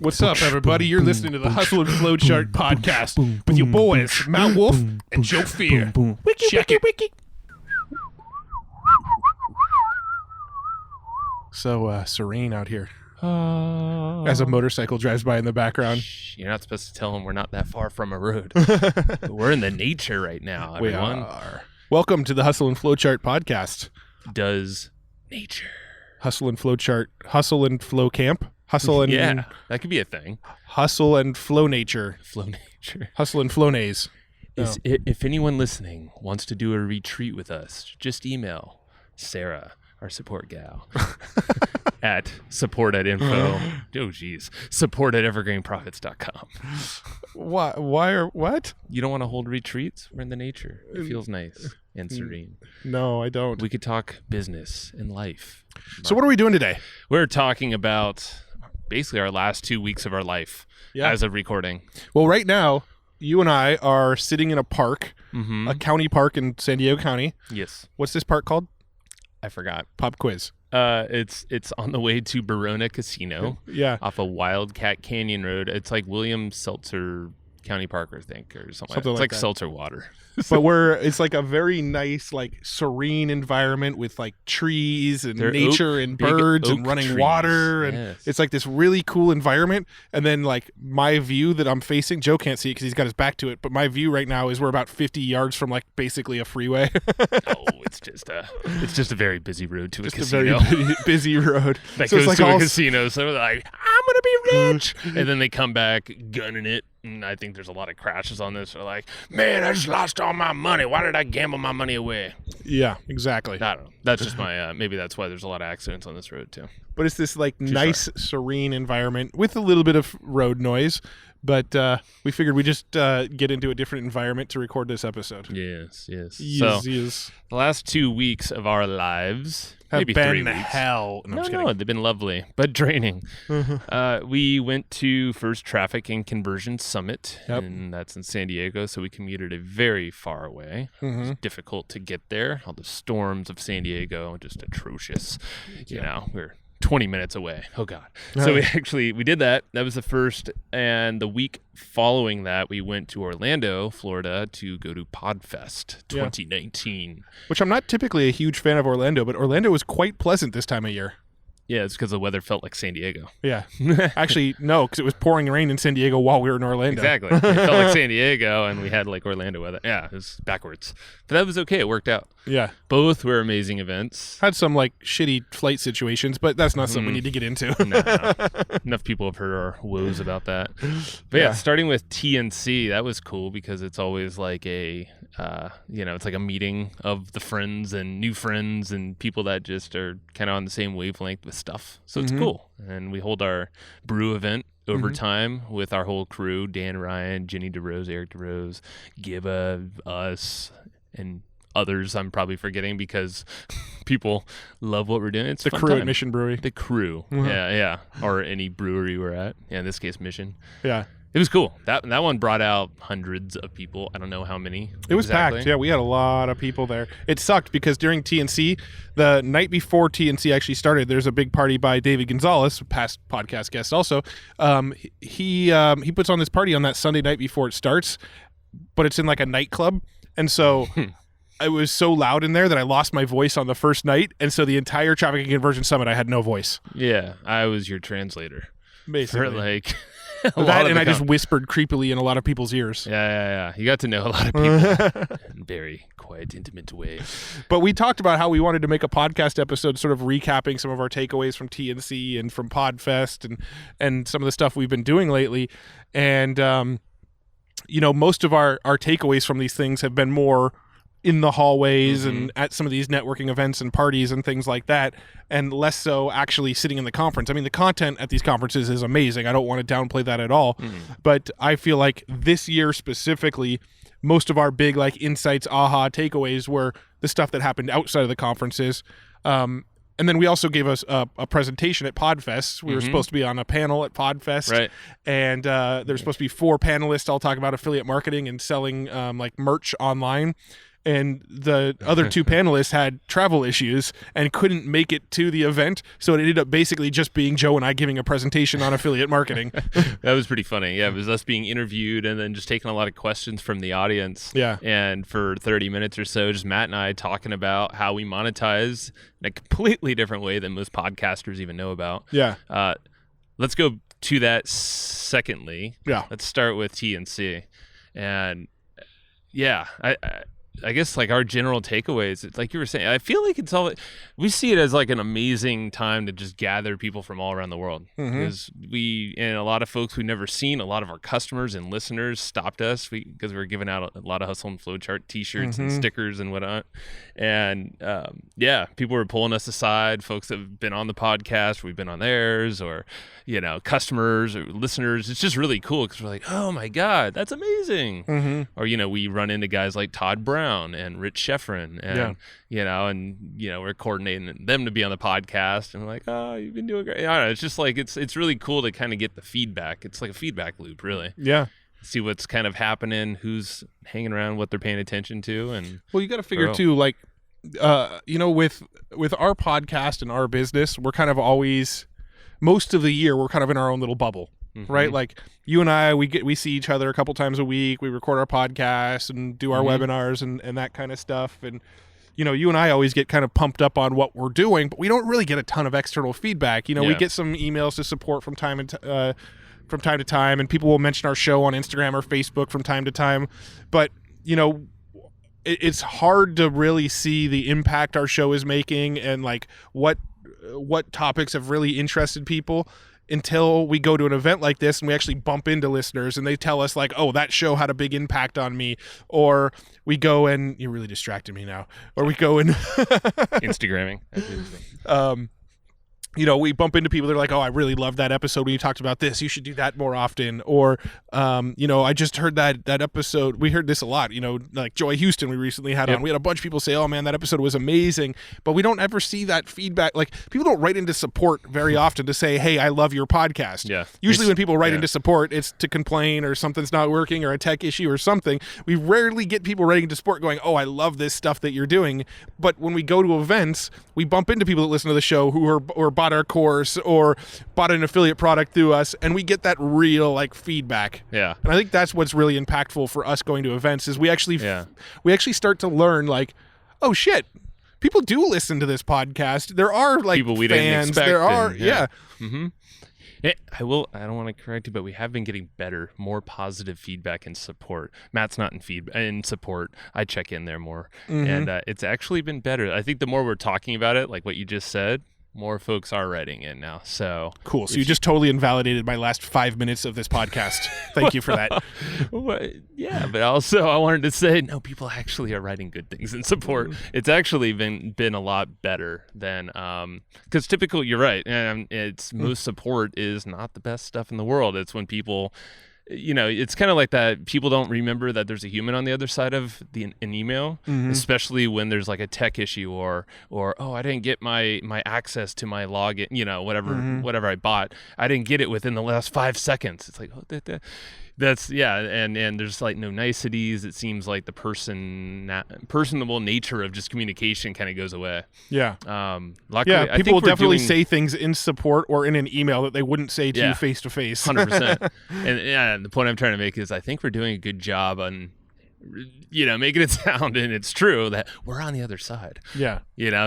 What's up, everybody? You're listening to the Hustle and Flow Chart podcast with your boys, Matt Wolfe and Joe Fier. Check it. So serene out here as a motorcycle drives by in the background. You're not supposed to tell them we're not that far from a road. We're in the nature right now, everyone. We are. Welcome to the Hustle and Flow Chart podcast. Does nature. Hustle and Flow Chart. Hustle and Flow Camp. Hustle and... Yeah, that could be a thing. Hustle and Flow Nature. Flow nature. Hustle and Flownays. No. If anyone listening wants to do a retreat with us, just email Sarah, our support gal, at support@info. support@evergreenprofits.com. What? You don't want to hold retreats? We're in the nature. It feels nice and serene. No, I don't. We could talk business and life. So what are we doing today? We're talking about basically our last 2 weeks of our life as of recording. Well, right now, you and I are sitting in a park, a county park in San Diego County. Yes. What's this park called? I forgot. Pop quiz. It's on the way to Verona Casino. Yeah. Off of Wildcat Canyon Road. It's like William Seltzer County Park, I think, or something like that. It's like seltzer water. But it's like a very nice, like serene environment with like trees and nature and birds and running trees. Water. And it's like this really cool environment. And then like my view that I'm facing, Joe can't see it because he's got his back to it. But my view right now is we're about 50 yards from like basically a freeway. It's just a very busy road to a casino. Just a very busy road. That goes to a casino. So they're like, I'm going to be rich. And then they come back gunning it. And I think there's a lot of crashes on this. They're like, man, I just lost all my money. Why did I gamble my money away? Yeah, exactly. I don't know. That's just my, maybe that's why there's a lot of accidents on this road too. But it's this like nice, serene environment with a little bit of road noise. But we figured we'd just get into a different environment to record this episode. Yes. Yes. The last 2 weeks of our lives have maybe been 3 weeks. Hell. No, they've been lovely, but draining. We went to First Traffic and Conversion Summit, and that's in San Diego, so we commuted a very far away. It was difficult to get there. All the storms of San Diego, just atrocious. You know, we're 20 minutes away. Oh God. So we did that. That was the first. And the week following that, we went to Orlando, Florida to go to Podfest 2019. Which I'm not typically a huge fan of Orlando, but Orlando was quite pleasant this time of year. Yeah, it's because the weather felt like San Diego. Yeah. Actually, no, because it was pouring rain in San Diego while we were in Orlando. Exactly. It felt like San Diego, and we had like Orlando weather. Yeah, it was backwards. But that was okay. It worked out. Yeah. Both were amazing events. Had some like shitty flight situations, but that's not something we need to get into. No. Enough people have heard our woes about that. But yeah, starting with TNC, that was cool because it's always like a, it's like a meeting of the friends and new friends and people that just are kind of on the same wavelength with stuff. So it's cool. And we hold our brew event over time with our whole crew, Dan Ryan, Jenny DeRose, Eric DeRose, Gibba, us, and others I'm probably forgetting because people love what we're doing. It's the crew at Mission Brewery. The crew. Yeah. Or any brewery we're at. Yeah, in this case, Mission. Yeah. It was cool. That one brought out hundreds of people. I don't know how many. It was packed. Yeah, we had a lot of people there. It sucked because during TNC, the night before TNC actually started, there's a big party by David Gonzalez, past podcast guest also. He puts on this party on that Sunday night before it starts, but it's in like a nightclub. And so it was so loud in there that I lost my voice on the first night. And so the entire Traffic and Conversion Summit, I had no voice. Yeah, I was your translator. Basically. For like... I just whispered creepily in a lot of people's ears. Yeah. You got to know a lot of people in very quiet, intimate way. But we talked about how we wanted to make a podcast episode sort of recapping some of our takeaways from TNC and from Podfest and some of the stuff we've been doing lately. And, most of our takeaways from these things have been more in the hallways and at some of these networking events and parties and things like that, and less so actually sitting in the conference. I mean, the content at these conferences is amazing. I don't want to downplay that at all. But I feel like this year specifically, most of our big like insights, aha takeaways were the stuff that happened outside of the conferences. And then we also gave us a presentation at Podfest. We were supposed to be on a panel at Podfest. Right. And there's supposed to be 4 panelists all talk about affiliate marketing and selling like merch online. and the other two panelists had travel issues and couldn't make it to the event, so it ended up basically just being Joe and I giving a presentation on affiliate marketing. That was pretty funny. Yeah, it was us being interviewed and then just taking a lot of questions from the audience. Yeah. And for 30 minutes or so, just Matt and I talking about how we monetize in a completely different way than most podcasters even know about. Yeah. Let's go to that secondly. Yeah. Let's start with TNC. And yeah, I guess like our general takeaways, it's like you were saying, I feel like we see it as like an amazing time to just gather people from all around the world, because and a lot of folks we've never seen, a lot of our customers and listeners stopped us because we were giving out a lot of Hustle and Flowchart t-shirts and stickers and whatnot. And people were pulling us aside, folks that have been on the podcast, we've been on theirs, or, customers or listeners. It's just really cool because we're like, oh my God, that's amazing. Or, we run into guys like Todd Brown and Rich Sheffrin, and we're coordinating them to be on the podcast, and we're like, oh, you've been doing great. I don't know, it's just like it's really cool to kind of get the feedback. It's like a feedback loop, really. Yeah. See what's kind of happening, who's hanging around, what they're paying attention to, and well, you got to figure too, like, with our podcast and our business, we're kind of always, most of the year, we're kind of in our own little bubble. Right, like you and I, we see each other a couple times a week. We record our podcasts and do our webinars and that kind of stuff. And you and I always get kind of pumped up on what we're doing, but we don't really get a ton of external feedback. We get some emails to support from time to time, and people will mention our show on Instagram or Facebook from time to time. But it's hard to really see the impact our show is making and like what topics have really interested people, until we go to an event like this and we actually bump into listeners and they tell us like, oh, that show had a big impact on me. Or we go and, you're really distracting me now. Or we go and Instagramming. We bump into people that are like, oh, I really loved that episode when you talked about this. You should do that more often. Or, I just heard that episode. We heard this a lot, like Joy Houston we recently had on. We had a bunch of people say, oh, man, that episode was amazing. But we don't ever see that feedback. Like, people don't write into support very often to say, hey, I love your podcast. Yeah. Usually when people write into support, it's to complain or something's not working or a tech issue or something. We rarely get people writing to support going, oh, I love this stuff that you're doing. But when we go to events, we bump into people that listen to the show who are bought our course or bought an affiliate product through us, and we get that real like feedback. Yeah. And I think that's what's really impactful for us going to events is we actually start to learn like, oh shit, people do listen to this podcast. There are like people we fans. Didn't expect. There are I don't want to correct you, but we have been getting better, more positive feedback and support. Matt's not in support. I check in there more, and it's actually been better. I think the more we're talking about it, like what you just said, more folks are writing in now. So cool. So you just totally invalidated my last 5 minutes of this podcast. Thank you for that. Yeah, but also I wanted to say, no, people actually are writing good things in support. It's actually been a lot better than because typical. You're right, and it's most support is not the best stuff in the world. It's when people. It's kind of like that. People don't remember that there's a human on the other side of an email, especially when there's like a tech issue or oh, I didn't get my access to my login, whatever I bought. I didn't get it within the last 5 seconds. It's like, oh, that's and there's like no niceties. It seems like the personable nature of just communication kind of goes away. Yeah. Luckily, people will definitely say things in support or in an email that they wouldn't say to you face to face. 100%. And the point I'm trying to make is I think we're doing a good job on making it sound, and it's true, that we're on the other side. Yeah.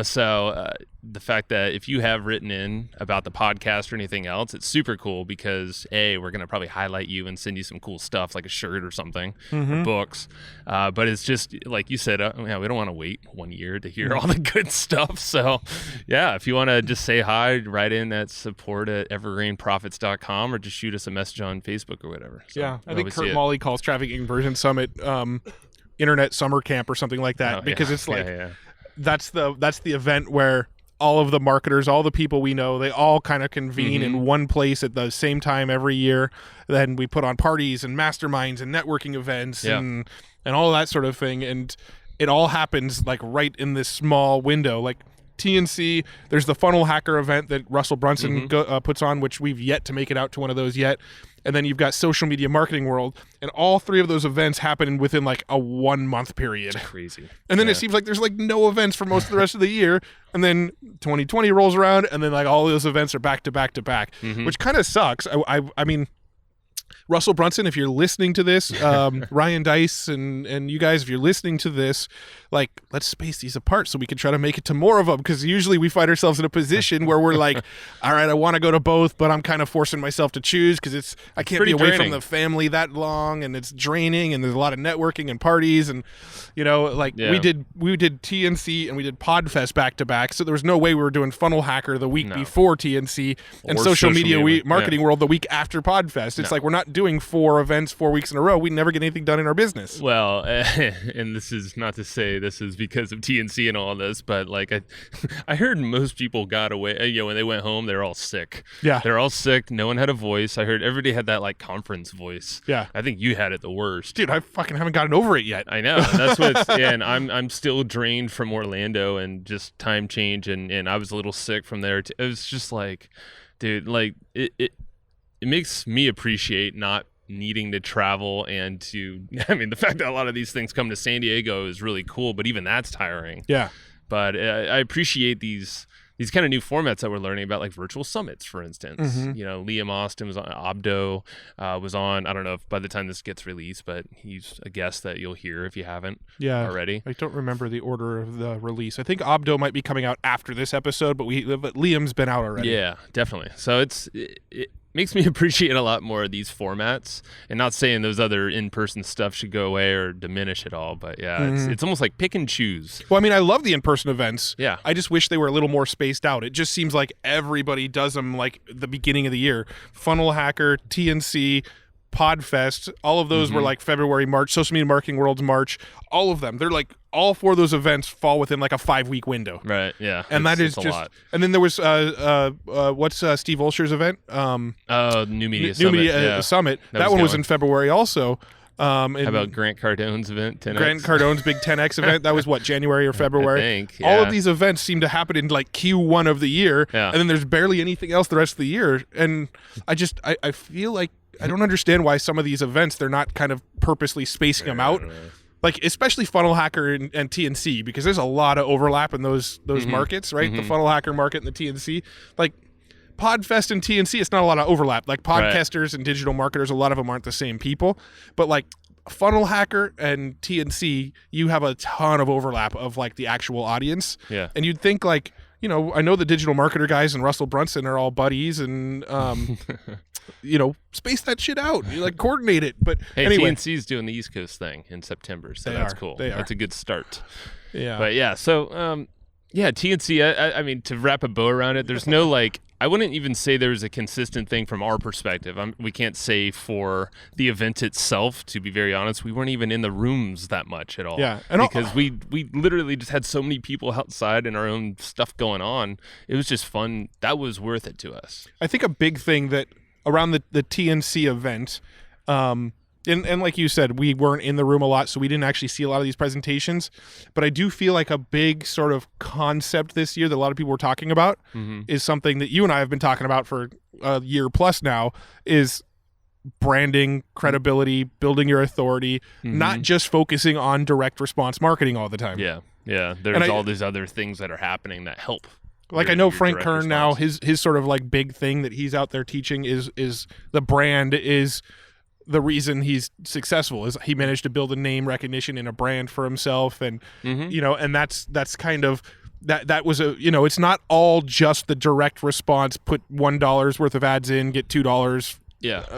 So the fact that if you have written in about the podcast or anything else, it's super cool because we're going to probably highlight you and send you some cool stuff like a shirt or something, or books. But it's just like you said, we don't want to wait 1 year to hear all the good stuff. So if you want to just say hi, write in at support@evergreenprofits.com or just shoot us a message on Facebook or whatever. So I think Kurt Molly calls Traffic Conversion Summit Internet Summer Camp or something like that, because it's like that's the event where all of the marketers, all the people we know, they all kind of convene in one place at the same time every year. Then we put on parties and masterminds and networking events and all that sort of thing. And it all happens like right in this small window. Like TNC, there's the Funnel Hacker event that Russell Brunson puts on, which we've yet to make it out to one of those yet. And then you've got Social Media Marketing World, and all three of those events happen within like a 1 month period. Crazy. And then it seems like there's like no events for most of the rest of the year. And then 2020 rolls around, and then like all those events are back to back to back, which kind of sucks. I mean, Russell Brunson, if you're listening to this, Ryan Dice and you guys, if you're listening to this, like, let's space these apart so we can try to make it to more of them, because usually we find ourselves in a position where we're like, all right, I want to go to both, but I'm kind of forcing myself to choose because I can't be away from the family that long, and it's draining, and there's a lot of networking and parties, and we did TNC and we did Podfest back to back, so there was no way we were doing Funnel Hacker the week before TNC and Social Media Marketing World the week after Podfest. It's like we're not doing 4 events 4 weeks in a row. We never get anything done in our business. Well, and this is not to say this is because of TNC and all this, but like I heard most people got away. When they went home, they're all sick. Yeah, they're all sick. No one had a voice. I heard everybody had that like conference voice. Yeah, I think you had it the worst, dude. I fucking haven't gotten over it yet. I know. That's what. And I'm still drained from Orlando and just time change, and I was a little sick from there. It was just like, dude, like it makes me appreciate not needing to travel and the fact that a lot of these things come to San Diego is really cool, but even that's tiring. Yeah. But I appreciate these kind of new formats that we're learning about, like virtual summits, for instance. Liam Austin was on, Abdo was on. I don't know if by the time this gets released, but he's a guest that you'll hear if you haven't already. I don't remember the order of the release. I think Abdo might be coming out after this episode, but Liam's been out already. Yeah, definitely. So it makes me appreciate a lot more of these formats, and not saying those other in-person stuff should go away or diminish at all, but it's almost like pick and choose. Well, I mean, I love the in-person events. Yeah. I just wish they were a little more spaced out. It just seems like everybody does them like the beginning of the year. Funnel Hacker, TNC, Podfest, all of those were like February, March, Social Media Marketing World's March, all of them. They're like, all 4 of those events fall within like a 5-week window. Right, yeah. And that is just a lot. And then there was what's Steve Olsher's event? New Media Summit. Summit. That one was in February also. How about Grant Cardone's event, 10X? Grant Cardone's big 10X event. That was January or February? I think, All of these events seem to happen in like Q1 of the year, and then there's barely anything else the rest of the year. And I feel like I don't understand why some of these events, they're not kind of purposely spacing them out. Like, especially Funnel Hacker and TNC, because there's a lot of overlap in those markets, right? The Funnel Hacker market and the TNC. Like, Podfest and TNC, it's not a lot of overlap. Like, podcasters and digital marketers, a lot of them aren't the same people. But, like, Funnel Hacker and TNC, you have a ton of overlap of, like, the actual audience. Yeah. And you'd think, like, I know the digital marketer guys and Russell Brunson are all buddies, and space that shit out. You like coordinate it. But hey, anyway, TNC's doing the East Coast thing in September, so that's cool. That's a good start. Yeah. But yeah, so TNC. I mean, to wrap a bow around it, there's no like. I wouldn't even say there's a consistent thing from our perspective. We can't say for the event itself, to be very honest, we weren't even in the rooms that much at all. Yeah. Because we literally just had so many people outside and our own stuff going on. It was just fun. That was worth it to us. I think a big thing that around the TNC event, and like you said, we weren't in the room a lot, so we didn't actually see a lot of these presentations. But I do feel like a big sort of concept this year that a lot of people were talking about is something that you and I have been talking about for a year plus now, is branding, credibility, building your authority, not just focusing on direct response marketing all the time. Yeah. There's all these other things that are happening that help. Like, I know Frank Kern now, his sort of like big thing that he's out there teaching is the brand is the reason he's successful. Is he managed to build a name recognition and a brand for himself, and and that's kind of that was a it's not all just the direct response, put $1 worth of ads in, get $2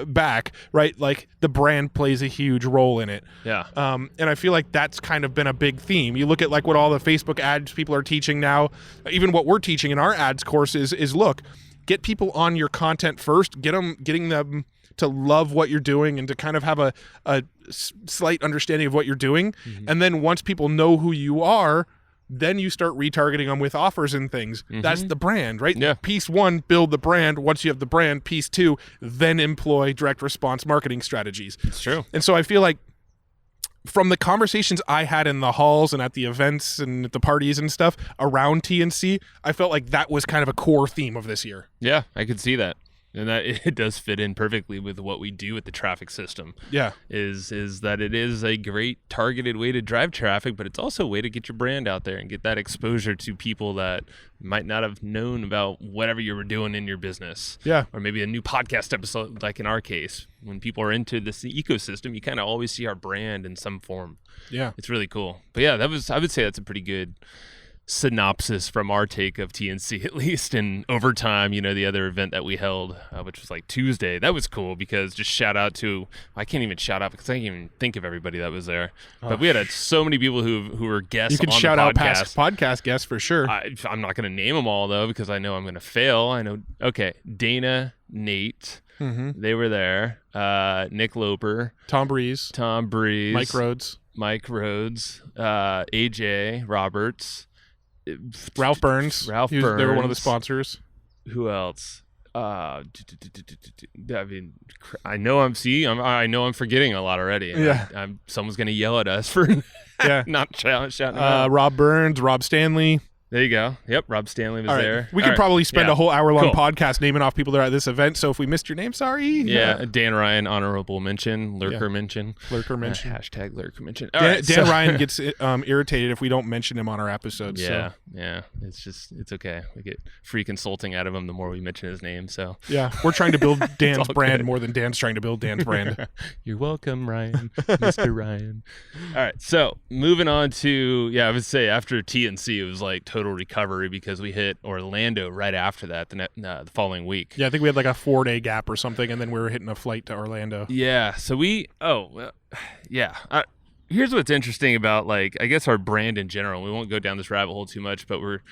back, right? Like, the brand plays a huge role in it. Yeah. And I feel like that's kind of been a big theme. You look at like what all the Facebook ads people are teaching now, even what we're teaching in our ads courses is look, get people on your content first, getting them to love what you're doing and to kind of have a slight understanding of what you're doing. And then once people know who you are, then you start retargeting them with offers and things. That's the brand, right? Yeah. Piece 1, build the brand. Once you have the brand, piece 2, then employ direct response marketing strategies. It's true. And so I feel like from the conversations I had in the halls and at the events and at the parties and stuff around TNC, I felt like that was kind of a core theme of this year. Yeah, I could see that. And that it does fit in perfectly with what we do with the traffic system. Yeah. Is that it is a great targeted way to drive traffic, but it's also a way to get your brand out there and get that exposure to people that might not have known about whatever you were doing in your business. Yeah. Or maybe a new podcast episode, like in our case. When people are into this ecosystem, you kind of always see our brand in some form. Yeah. It's really cool. But yeah, I would say that's a pretty good synopsis from our take of TNC, at least. And over time, the other event that we held, which was like Tuesday, that was cool because just shout out to, I can't even shout out because I can't even think of everybody that was there. But we had so many people who were guests. You can on shout the out podcast. past podcast guests for sure. I'm not going to name them all though because I know I'm going to fail. I know. Okay, Dana, Nate. Mm-hmm. They were there. Nick Loper, Tom Breeze, Mike Rhodes, AJ Roberts, Ralph Burns. They were one of the sponsors. Who else? I mean, I know I'm forgetting a lot already. Yeah. Someone's gonna yell at us for not shouting out. Rob Burns, Rob Stanley. There you go. Yep, Rob Stanley was there. We could probably spend a whole hour-long podcast naming off people that are at this event, so if we missed your name, sorry. Yeah, Dan Ryan, honorable mention, lurker mention. Hashtag lurker mention. Dan Ryan gets irritated if we don't mention him on our episodes. Yeah, it's okay. We get free consulting out of him the more we mention his name, so. Yeah, we're trying to build Dan's brand more than Dan's trying to build Dan's brand. You're welcome, Ryan. Mr. Ryan. All right, so moving on to, I would say after TNC, it was like total recovery because we hit Orlando right after that the following week. Yeah, I think we had like a 4-day gap or something, and then we were hitting a flight to Orlando. Yeah, so here's what's interesting about I guess our brand in general. We won't go down this rabbit hole too much, but we're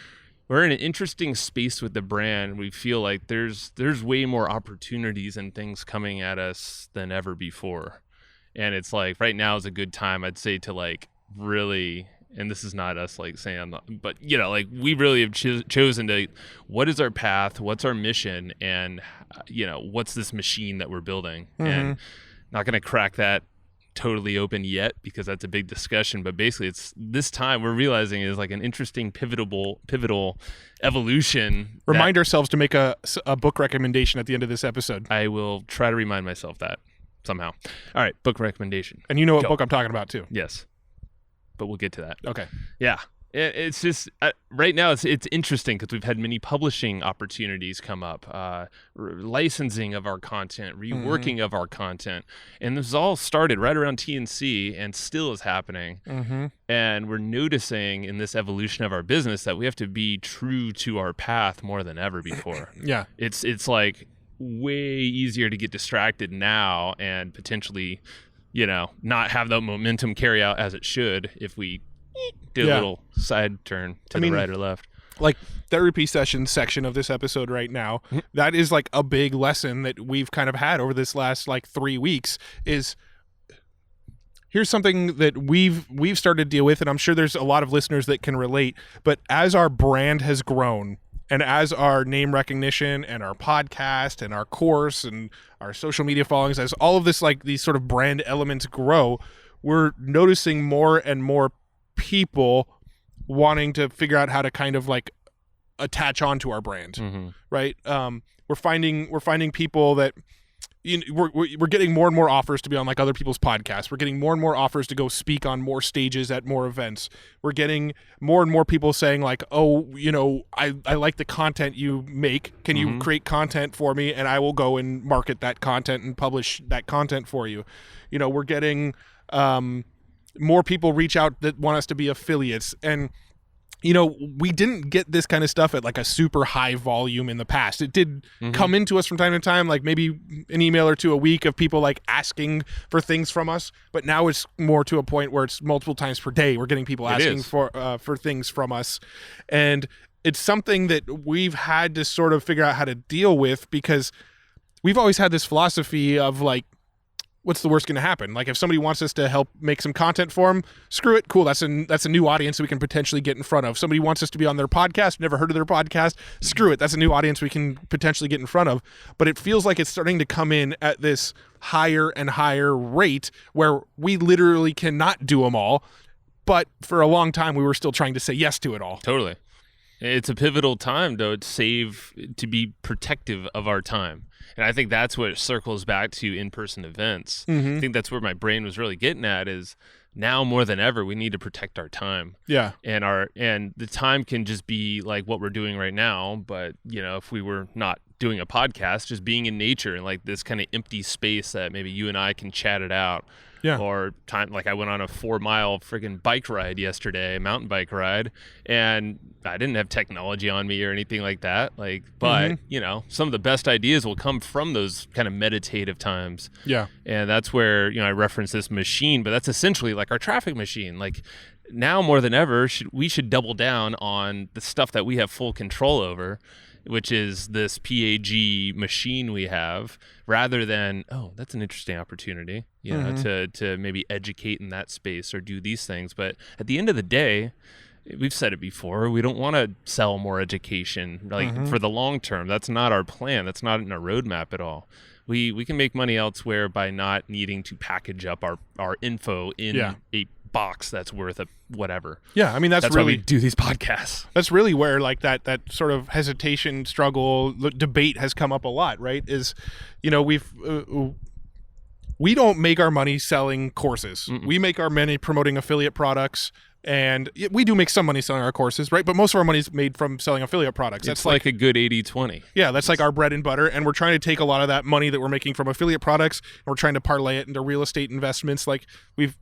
in an interesting space with the brand. We feel like there's way more opportunities and things coming at us than ever before, and it's like right now is a good time, I'd say, to really. And this is not us saying, but we really have chosen to, what is our path? What's our mission? And, what's this machine that we're building? Mm-hmm. And not going to crack that totally open yet because that's a big discussion. But basically it's this time we're realizing is an interesting pivotal evolution. Remind ourselves to make a book recommendation at the end of this episode. I will try to remind myself that somehow. All right. Book recommendation. And you know what book I'm talking about too. Yes. But we'll get to that. Okay. Yeah. It's just right now it's interesting because we've had many publishing opportunities come up, licensing of our content, reworking of our content. And this all started right around TNC and still is happening. Mm-hmm. And we're noticing in this evolution of our business that we have to be true to our path more than ever before. Yeah. It's way easier to get distracted now and potentially not have the momentum carry out as it should if we do a little side turn to the right or left. Therapy session section of this episode right now, that is a big lesson that we've kind of had over this last 3 weeks is here's something that we've started to deal with, and I'm sure there's a lot of listeners that can relate, but as our brand has grown, and as our name recognition and our podcast and our course and our social media followings, as all of this, these sort of brand elements grow, we're noticing more and more people wanting to figure out how to kind of attach onto our brand, right? We're finding people that we're getting more and more offers to be on other people's podcasts. We're getting more and more offers to go speak on more stages at more events. We're getting more and more people saying I like the content you make. Can you create content for me? And I will go and market that content and publish that content for you. We're getting more people reach out that want us to be affiliates. And we didn't get this kind of stuff at a super high volume in the past. It did come into us from time to time, maybe an email or two a week of people asking for things from us. But now it's more to a point where it's multiple times per day. We're getting people asking for things from us. And it's something that we've had to sort of figure out how to deal with because we've always had this philosophy of what's the worst going to happen? Like if somebody wants us to help make some content for them, screw it. Cool. That's a new audience we can potentially get in front of. Somebody wants us to be on their podcast, never heard of their podcast, screw it. That's a new audience we can potentially get in front of. But it feels like it's starting to come in at this higher and higher rate where we literally cannot do them all. But for a long time, we were still trying to say yes to it all. Totally. It's a pivotal time, though, to be protective of our time. And I think that's what circles back to in-person events. I think that's where my brain was really getting at is now more than ever, we need to protect our time. Yeah. And the time can just be like what we're doing right now. But, if we were not doing a podcast, just being in nature and like this kind of empty space that maybe you and I can chat it out. Yeah. Or time, like I went on a 4-mile friggin' bike ride yesterday, mountain bike ride, and I didn't have technology on me or anything like that. But some of the best ideas will come from those kind of meditative times. Yeah. And that's where, I reference this machine, but that's essentially like our traffic machine. Like now more than ever, we should double down on the stuff that we have full control over, which is this PAG machine we have, rather than, that's an interesting opportunity, to maybe educate in that space or do these things. But at the end of the day, we've said it before, we don't want to sell more education for the long term. That's not our plan. That's not in our roadmap at all. We can make money elsewhere by not needing to package up our info in a box that's worth a whatever. Yeah, I mean that's really why we do these podcasts. That's really where like that sort of hesitation, struggle, debate has come up a lot, right? Is we don't make our money selling courses. We make our money promoting affiliate products. And we do make some money selling our courses, right? But most of our money is made from selling affiliate products. That's like a good 80-20. Yeah, that's like our bread and butter. And we're trying to take a lot of that money that we're making from affiliate products, and we're trying to parlay it into real estate investments. Like you've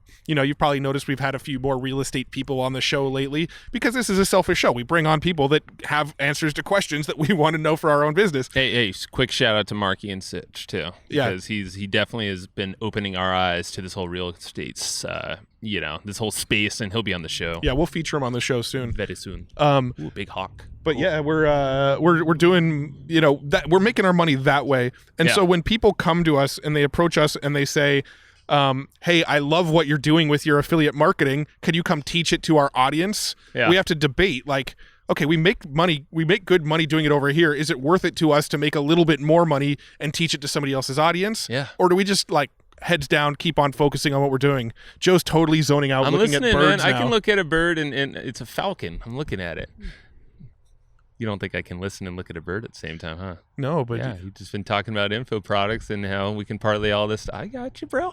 probably noticed we've had a few more real estate people on the show lately because this is a selfish show. We bring on people that have answers to questions that we want to know for our own business. Hey, quick shout out to Marky and Sitch too. Because he definitely has been opening our eyes to this whole real estate this whole space, and he'll be on the show. Yeah, we'll feature him on the show soon. Very soon. Ooh, big hawk. But yeah, we're doing, that we're making our money that way. And so when people come to us and they approach us and they say, hey, I love what you're doing with your affiliate marketing. Could you come teach it to our audience? Yeah. We have to debate like, okay, we make good money doing it over here. Is it worth it to us to make a little bit more money and teach it to somebody else's audience? Yeah. Or do we just like heads down, keep on focusing on what we're doing? Joe's totally zoning out, looking at birds man. now. I can look at a bird and it's a falcon. I'm looking at it. You don't think I can listen and look at a bird at the same time, huh? No, but you've just been talking about info products and how we can parlay all this. I got you, bro.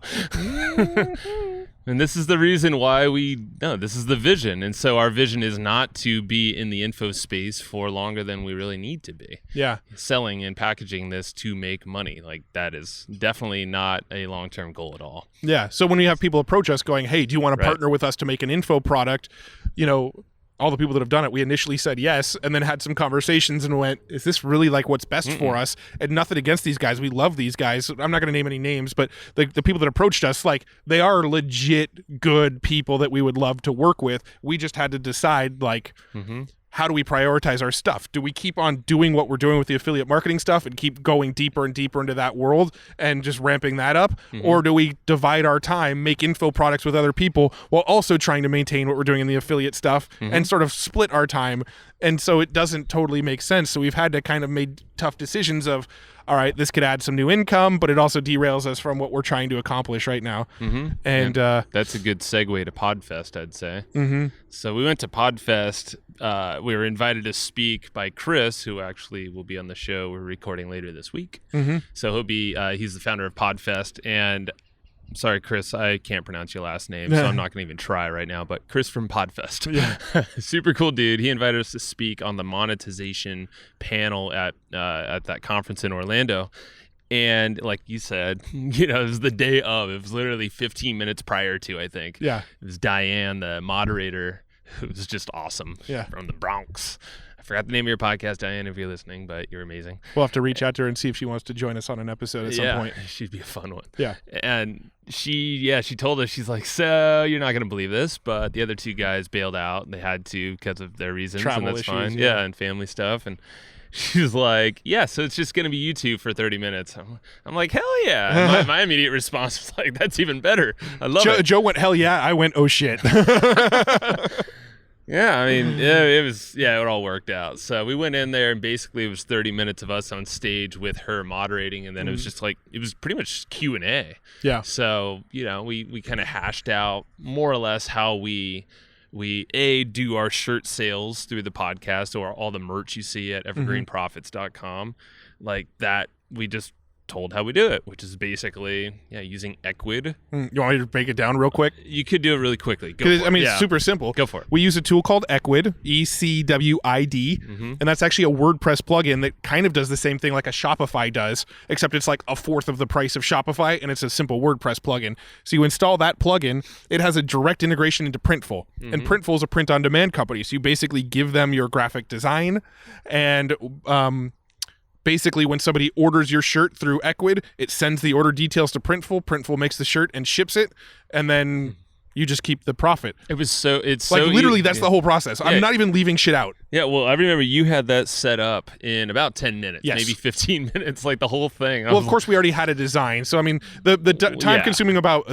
And this is the reason why this is the vision. And so our vision is not to be in the info space for longer than we really need to be. Yeah. Selling and packaging this to make money. Like that is definitely not a long-term goal at all. Yeah. So when we have people approach us going, hey, do you want to partner with us to make an info product? All the people that have done it, we initially said yes, and then had some conversations and went, is this really like what's best for us? And nothing against these guys. We love these guys. I'm not going to name any names, but the people that approached us, like they are legit good people that we would love to work with. We just had to decide like, how do we prioritize our stuff? Do we keep on doing what we're doing with the affiliate marketing stuff and keep going deeper and deeper into that world and just ramping that up? Or do we divide our time, make info products with other people while also trying to maintain what we're doing in the affiliate stuff and sort of split our time? And so it doesn't totally make sense. So we've had to kind of make tough decisions of, all right, this could add some new income, but it also derails us from what we're trying to accomplish right now. And that's a good segue to Podfest, I'd say. So we went to Podfest. We were invited to speak by Chris, who actually will be on the show. We're recording later this week. So he'll be, he's the founder of Podfest. And sorry, Chris, I can't pronounce your last name, so I'm not going to even try right now. But Chris from Podfest. Yeah. Super cool dude. He invited us to speak on the monetization panel at that conference in Orlando. And like you said, it was the day of. It was literally 15 minutes prior to, I think. Yeah. It was Diane, the moderator, who was just awesome from the Bronx. I forgot the name of your podcast, Diane, if you're listening, but you're amazing. We'll have to reach out to her and see if she wants to join us on an episode at some point. She'd be a fun one. Yeah. And she told us, she's like, so you're not going to believe this, but the other two guys bailed out. They had to because of their reasons, Travel and that's issues, fine. Yeah, and family stuff. And She's like, yeah, so it's just going to be you two for 30 minutes. I'm like, hell yeah. And my immediate response was like, that's even better. I love it. Joe went, hell yeah. I went, oh shit. Yeah, I mean, it all worked out. So we went in there, and basically it was 30 minutes of us on stage with her moderating, and then it was just like, it was pretty much Q&A. Yeah. So, we kind of hashed out more or less how we do our shirt sales through the podcast or all the merch you see at evergreenprofits.com. Like that, we just told how we do it, which is basically using Equid. You want me to break it down real quick? You could do it really quickly. It's super simple. Go for it. We use a tool called Equid, ECWID, and that's actually a WordPress plugin that kind of does the same thing like a Shopify does, except it's like a fourth of the price of Shopify, and it's a simple WordPress plugin. So you install that plugin, it has a direct integration into Printful, and Printful is a print-on-demand company, so you basically give them your graphic design, and basically, when somebody orders your shirt through Equid, it sends the order details to Printful. Printful makes the shirt and ships it, and then you just keep the profit. That's the whole process. I'm not even leaving shit out. Yeah, well, I remember you had that set up in about 10 minutes, yes. maybe 15 minutes, like the whole thing. Well, of course, we already had a design. So, I mean, the time-consuming thing about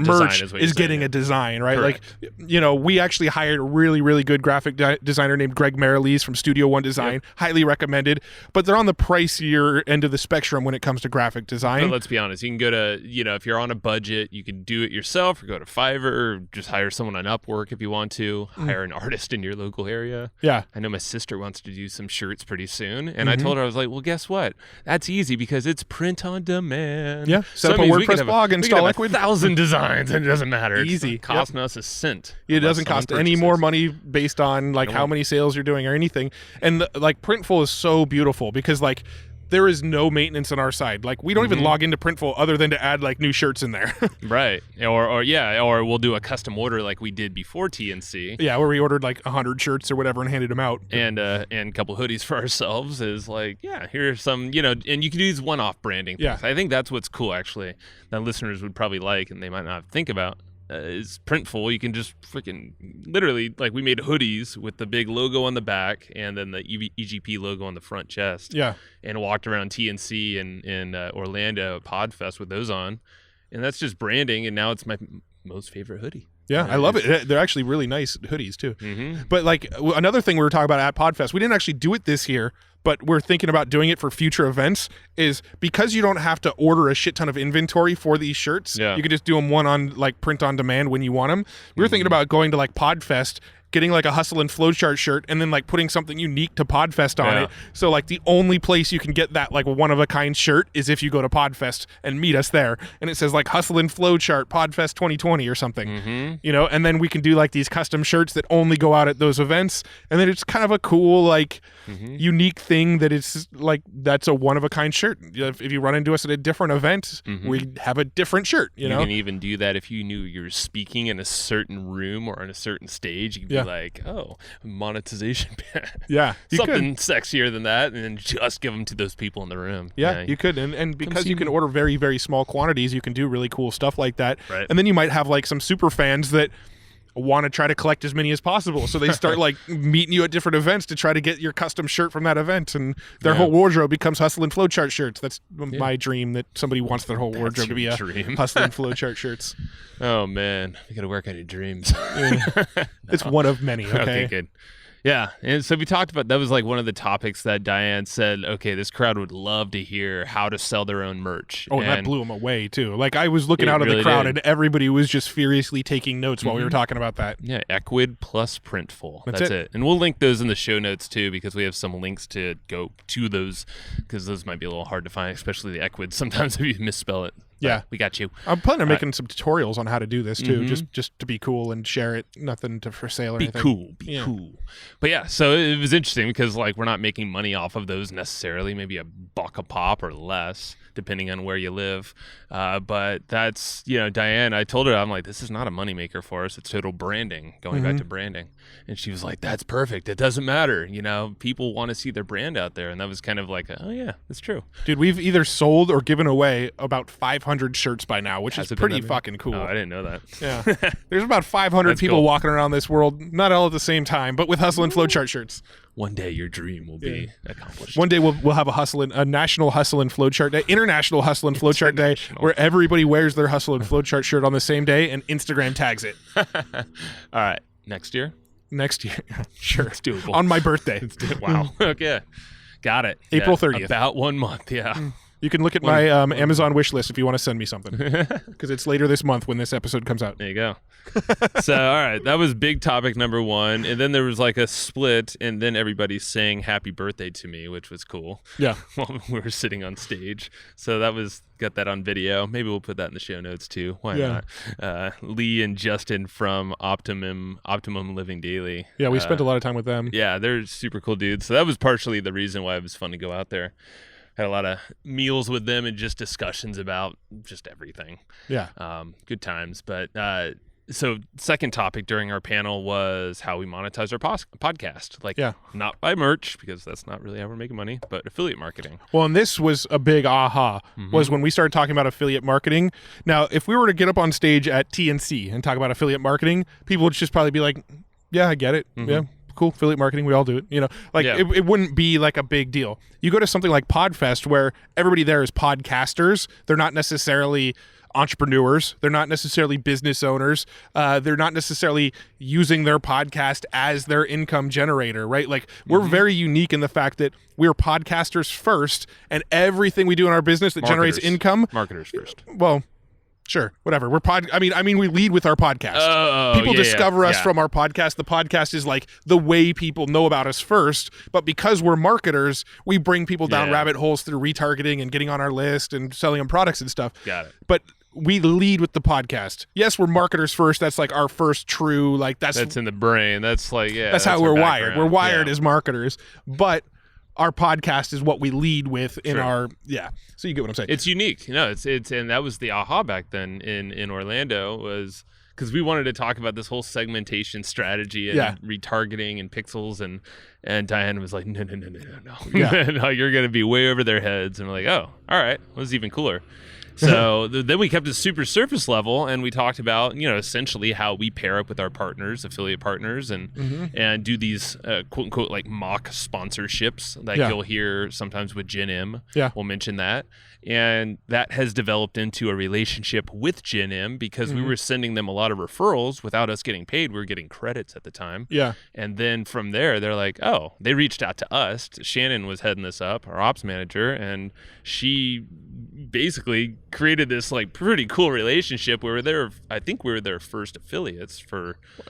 merch is getting a design, right? Correct. Like, we actually hired a really, really good graphic designer named Greg Marilees from Studio One Design. Yep. Highly recommended. But they're on the pricier end of the spectrum when it comes to graphic design. But let's be honest. You can go to, if you're on a budget, you can do it yourself or go to Fiverr or just hire someone on Upwork if you want to. Hire an artist in your local area. Yeah. I know my sister wants to do some shirts pretty soon, and I told her, I was like, well, guess what? That's easy because it's print on demand. Yeah, set up a WordPress blog, install Equid. 1,000 designs, and it doesn't matter. Easy. It's costing us a cent. It doesn't cost any more money based on how many sales you're doing or anything. And Printful is so beautiful because there is no maintenance on our side. Like, we don't even log into Printful other than to add new shirts in there. Right. Or we'll do a custom order like we did before TNC. Yeah, where we ordered 100 shirts or whatever and handed them out. And a couple hoodies for ourselves is here's some, and you can do these one-off branding things. Yeah. I think that's what's cool, actually, that listeners would probably like and they might not think about. Is Printful. You can just freaking literally, we made hoodies with the big logo on the back and then the EGP logo on the front chest. Yeah. And walked around TNC in Orlando at Podfest with those on. And that's just branding, and now it's my most favorite hoodie. Yeah, I love it. They're actually really nice hoodies, too. Mm-hmm. But, another thing we were talking about at Podfest, we didn't actually do it this year, but we're thinking about doing it for future events, is because you don't have to order a shit ton of inventory for these shirts, you can just do them one on, print on demand when you want them. We were thinking about going to, Podfest, getting a Hustle and Flowchart shirt and then putting something unique to Podfest on it. So the only place you can get that one of a kind shirt is if you go to Podfest and meet us there. And it says Hustle and Flowchart Podfest 2020 or something. And then we can do these custom shirts that only go out at those events. And then it's kind of a cool unique thing that it's that's a one of a kind shirt. If you run into us at a different event, we have a different shirt. You know, can even do that if you knew you were speaking in a certain room or on a certain stage. You could be monetization. Something sexier than that, and then just give them to those people in the room. You could, and because you can order very, very small quantities, you can do really cool stuff like that. Right. And then you might have some super fans that want to try to collect as many as possible, so they start meeting you at different events to try to get your custom shirt from that event, and their whole wardrobe becomes Hustle and Flowchart shirts. That's my dream, that somebody wants their whole wardrobe to be a Hustle and Flowchart shirts. Oh man, you gotta work on your dreams. It's one of many. Okay, good. Yeah, and so we talked about, that was one of the topics that Diane said, okay, this crowd would love to hear how to sell their own merch. Oh, and that blew them away, too. I was looking out of the crowd, and everybody was just furiously taking notes while we were talking about that. Yeah, Equid plus Printful. That's it. And we'll link those in the show notes, too, because we have some links to go to those, because those might be a little hard to find, especially the Equid. Sometimes if you misspell it. Yeah, we got you. I'm planning on making some tutorials on how to do this too, just to be cool and share it. Nothing for sale or anything. Be cool. But yeah, so it was interesting because we're not making money off of those necessarily. Maybe $1 a pop or less, depending on where you live. But that's, Diane, I told her, I'm like, this is not a moneymaker for us. It's total branding, going back to branding. And she was like, that's perfect. It doesn't matter. People want to see their brand out there. And that was kind of oh yeah, that's true. Dude, we've either sold or given away about 500 500 shirts by now, which is pretty fucking cool. Oh, I didn't know that. Yeah. There's about 500 people walking around this world, not all at the same time, but with Hustle and Flowchart shirts. One day your dream will be accomplished. One day we'll have a national Hustle and Flowchart day, international Hustle and Flowchart day, where everybody wears their Hustle and Flowchart shirt on the same day and Instagram tags it. All right. Next year? Next year. Sure. It's doable. On my birthday. Wow. Okay. Got it. April 30th. About 1 month. Yeah. You can look at my Amazon wish list if you want to send me something, because it's later this month when this episode comes out. There you go. So, all right, that was big topic number 1, and then there was like a split, and then everybody sang "Happy Birthday" to me, which was cool. Yeah, while we were sitting on stage. So that was got that on video. Maybe we'll put that in the show notes too. Why not? Lee and Justin from Optimum Living Daily. Yeah, we spent a lot of time with them. Yeah, they're super cool dudes. So that was partially the reason why it was fun to go out there. Had a lot of meals with them and just discussions about just everything. Yeah. Good times. But so second topic during our panel was how we monetize our podcast. Like, not by merch, because that's not really how we're making money, but affiliate marketing. Well, and this was a big aha, was when we started talking about affiliate marketing. Now, if we were to get up on stage at TNC and talk about affiliate marketing, people would just probably be like, yeah, I get it. Yeah. Cool, affiliate marketing, we all do it. It wouldn't be like a big deal. You go to something like Podfest where everybody there is podcasters. They're not necessarily entrepreneurs. They're not necessarily business owners. They're not necessarily using their podcast as their income generator, right? Like, we're very unique in the fact that we're podcasters first, and everything we do in our business that generates income. Marketers first. Well, sure, whatever. We're we lead with our podcast. People discover us from our podcast. The podcast is like the way people know about us first. But because we're marketers, we bring people down rabbit holes through retargeting and getting on our list and selling them products and stuff. Got it. But we lead with the podcast. Yes, we're marketers first. That's like our first true, that's in the brain. That's like, that's how we're wired. We're wired as marketers. But our podcast is what we lead with in our so you get what I'm saying. It's unique, it's and that was the aha back then in Orlando, was because we wanted to talk about this whole segmentation strategy and retargeting and pixels, and Diane was like, no no, you're gonna be way over their heads, and we're like, oh, all right, well, this is even cooler. So then we kept it super surface level, and we talked about, essentially how we pair up with our partners, affiliate partners, and do these quote unquote like mock sponsorships that you'll hear sometimes with Gen M. Yeah, we'll mention that. And that has developed into a relationship with Gen M because we were sending them a lot of referrals without us getting paid. We were getting credits at the time. Yeah. And then from there, they're like, oh, they reached out to us. Shannon was heading this up, our ops manager, and she basically created this like pretty cool relationship. I think we were their first affiliates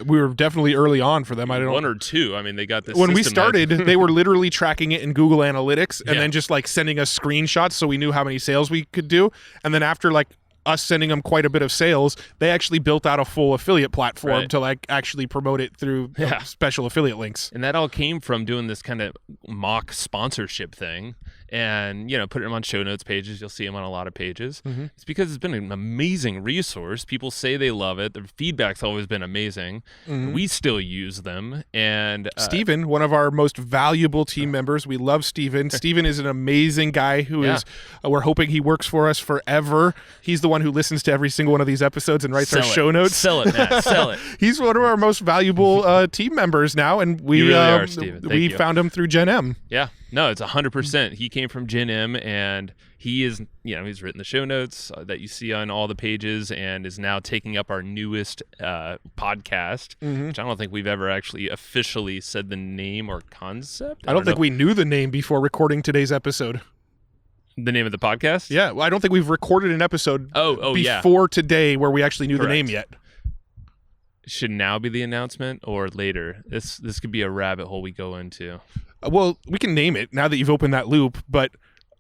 we were definitely early on for them. I don't know. 1 or 2. I mean, they got this. When we started, they were literally tracking it in Google Analytics and then just like sending us screenshots so we knew how many sales we could do. And then after like us sending them quite a bit of sales, they actually built out a full affiliate platform to like actually promote it through special affiliate links. And that all came from doing this kind of mock sponsorship thing. And, put them on show notes pages. You'll see them on a lot of pages. It's because it's been an amazing resource. People say they love it. The feedback's always been amazing. We still use them. And Steven, one of our most valuable team members, we love Steven. Steven is an amazing guy who is, we're hoping he works for us forever. He's the one who listens to every single one of these episodes and writes our show notes. Sell it, Matt. Sell it. He's one of our most valuable team members now. And we really are, Steven. We found him through Gen M. Yeah. No, it's 100%. He came from Gen M, and he is, he's written the show notes that you see on all the pages, and is now taking up our newest podcast, which I don't think we've ever actually officially said the name or concept. I don't think we knew the name before recording today's episode. The name of the podcast? Yeah, well, I don't think we've recorded an episode before today where we actually knew the name yet. Should now be the announcement or later? This could be a rabbit hole we go into. Well, we can name it now that you've opened that loop, but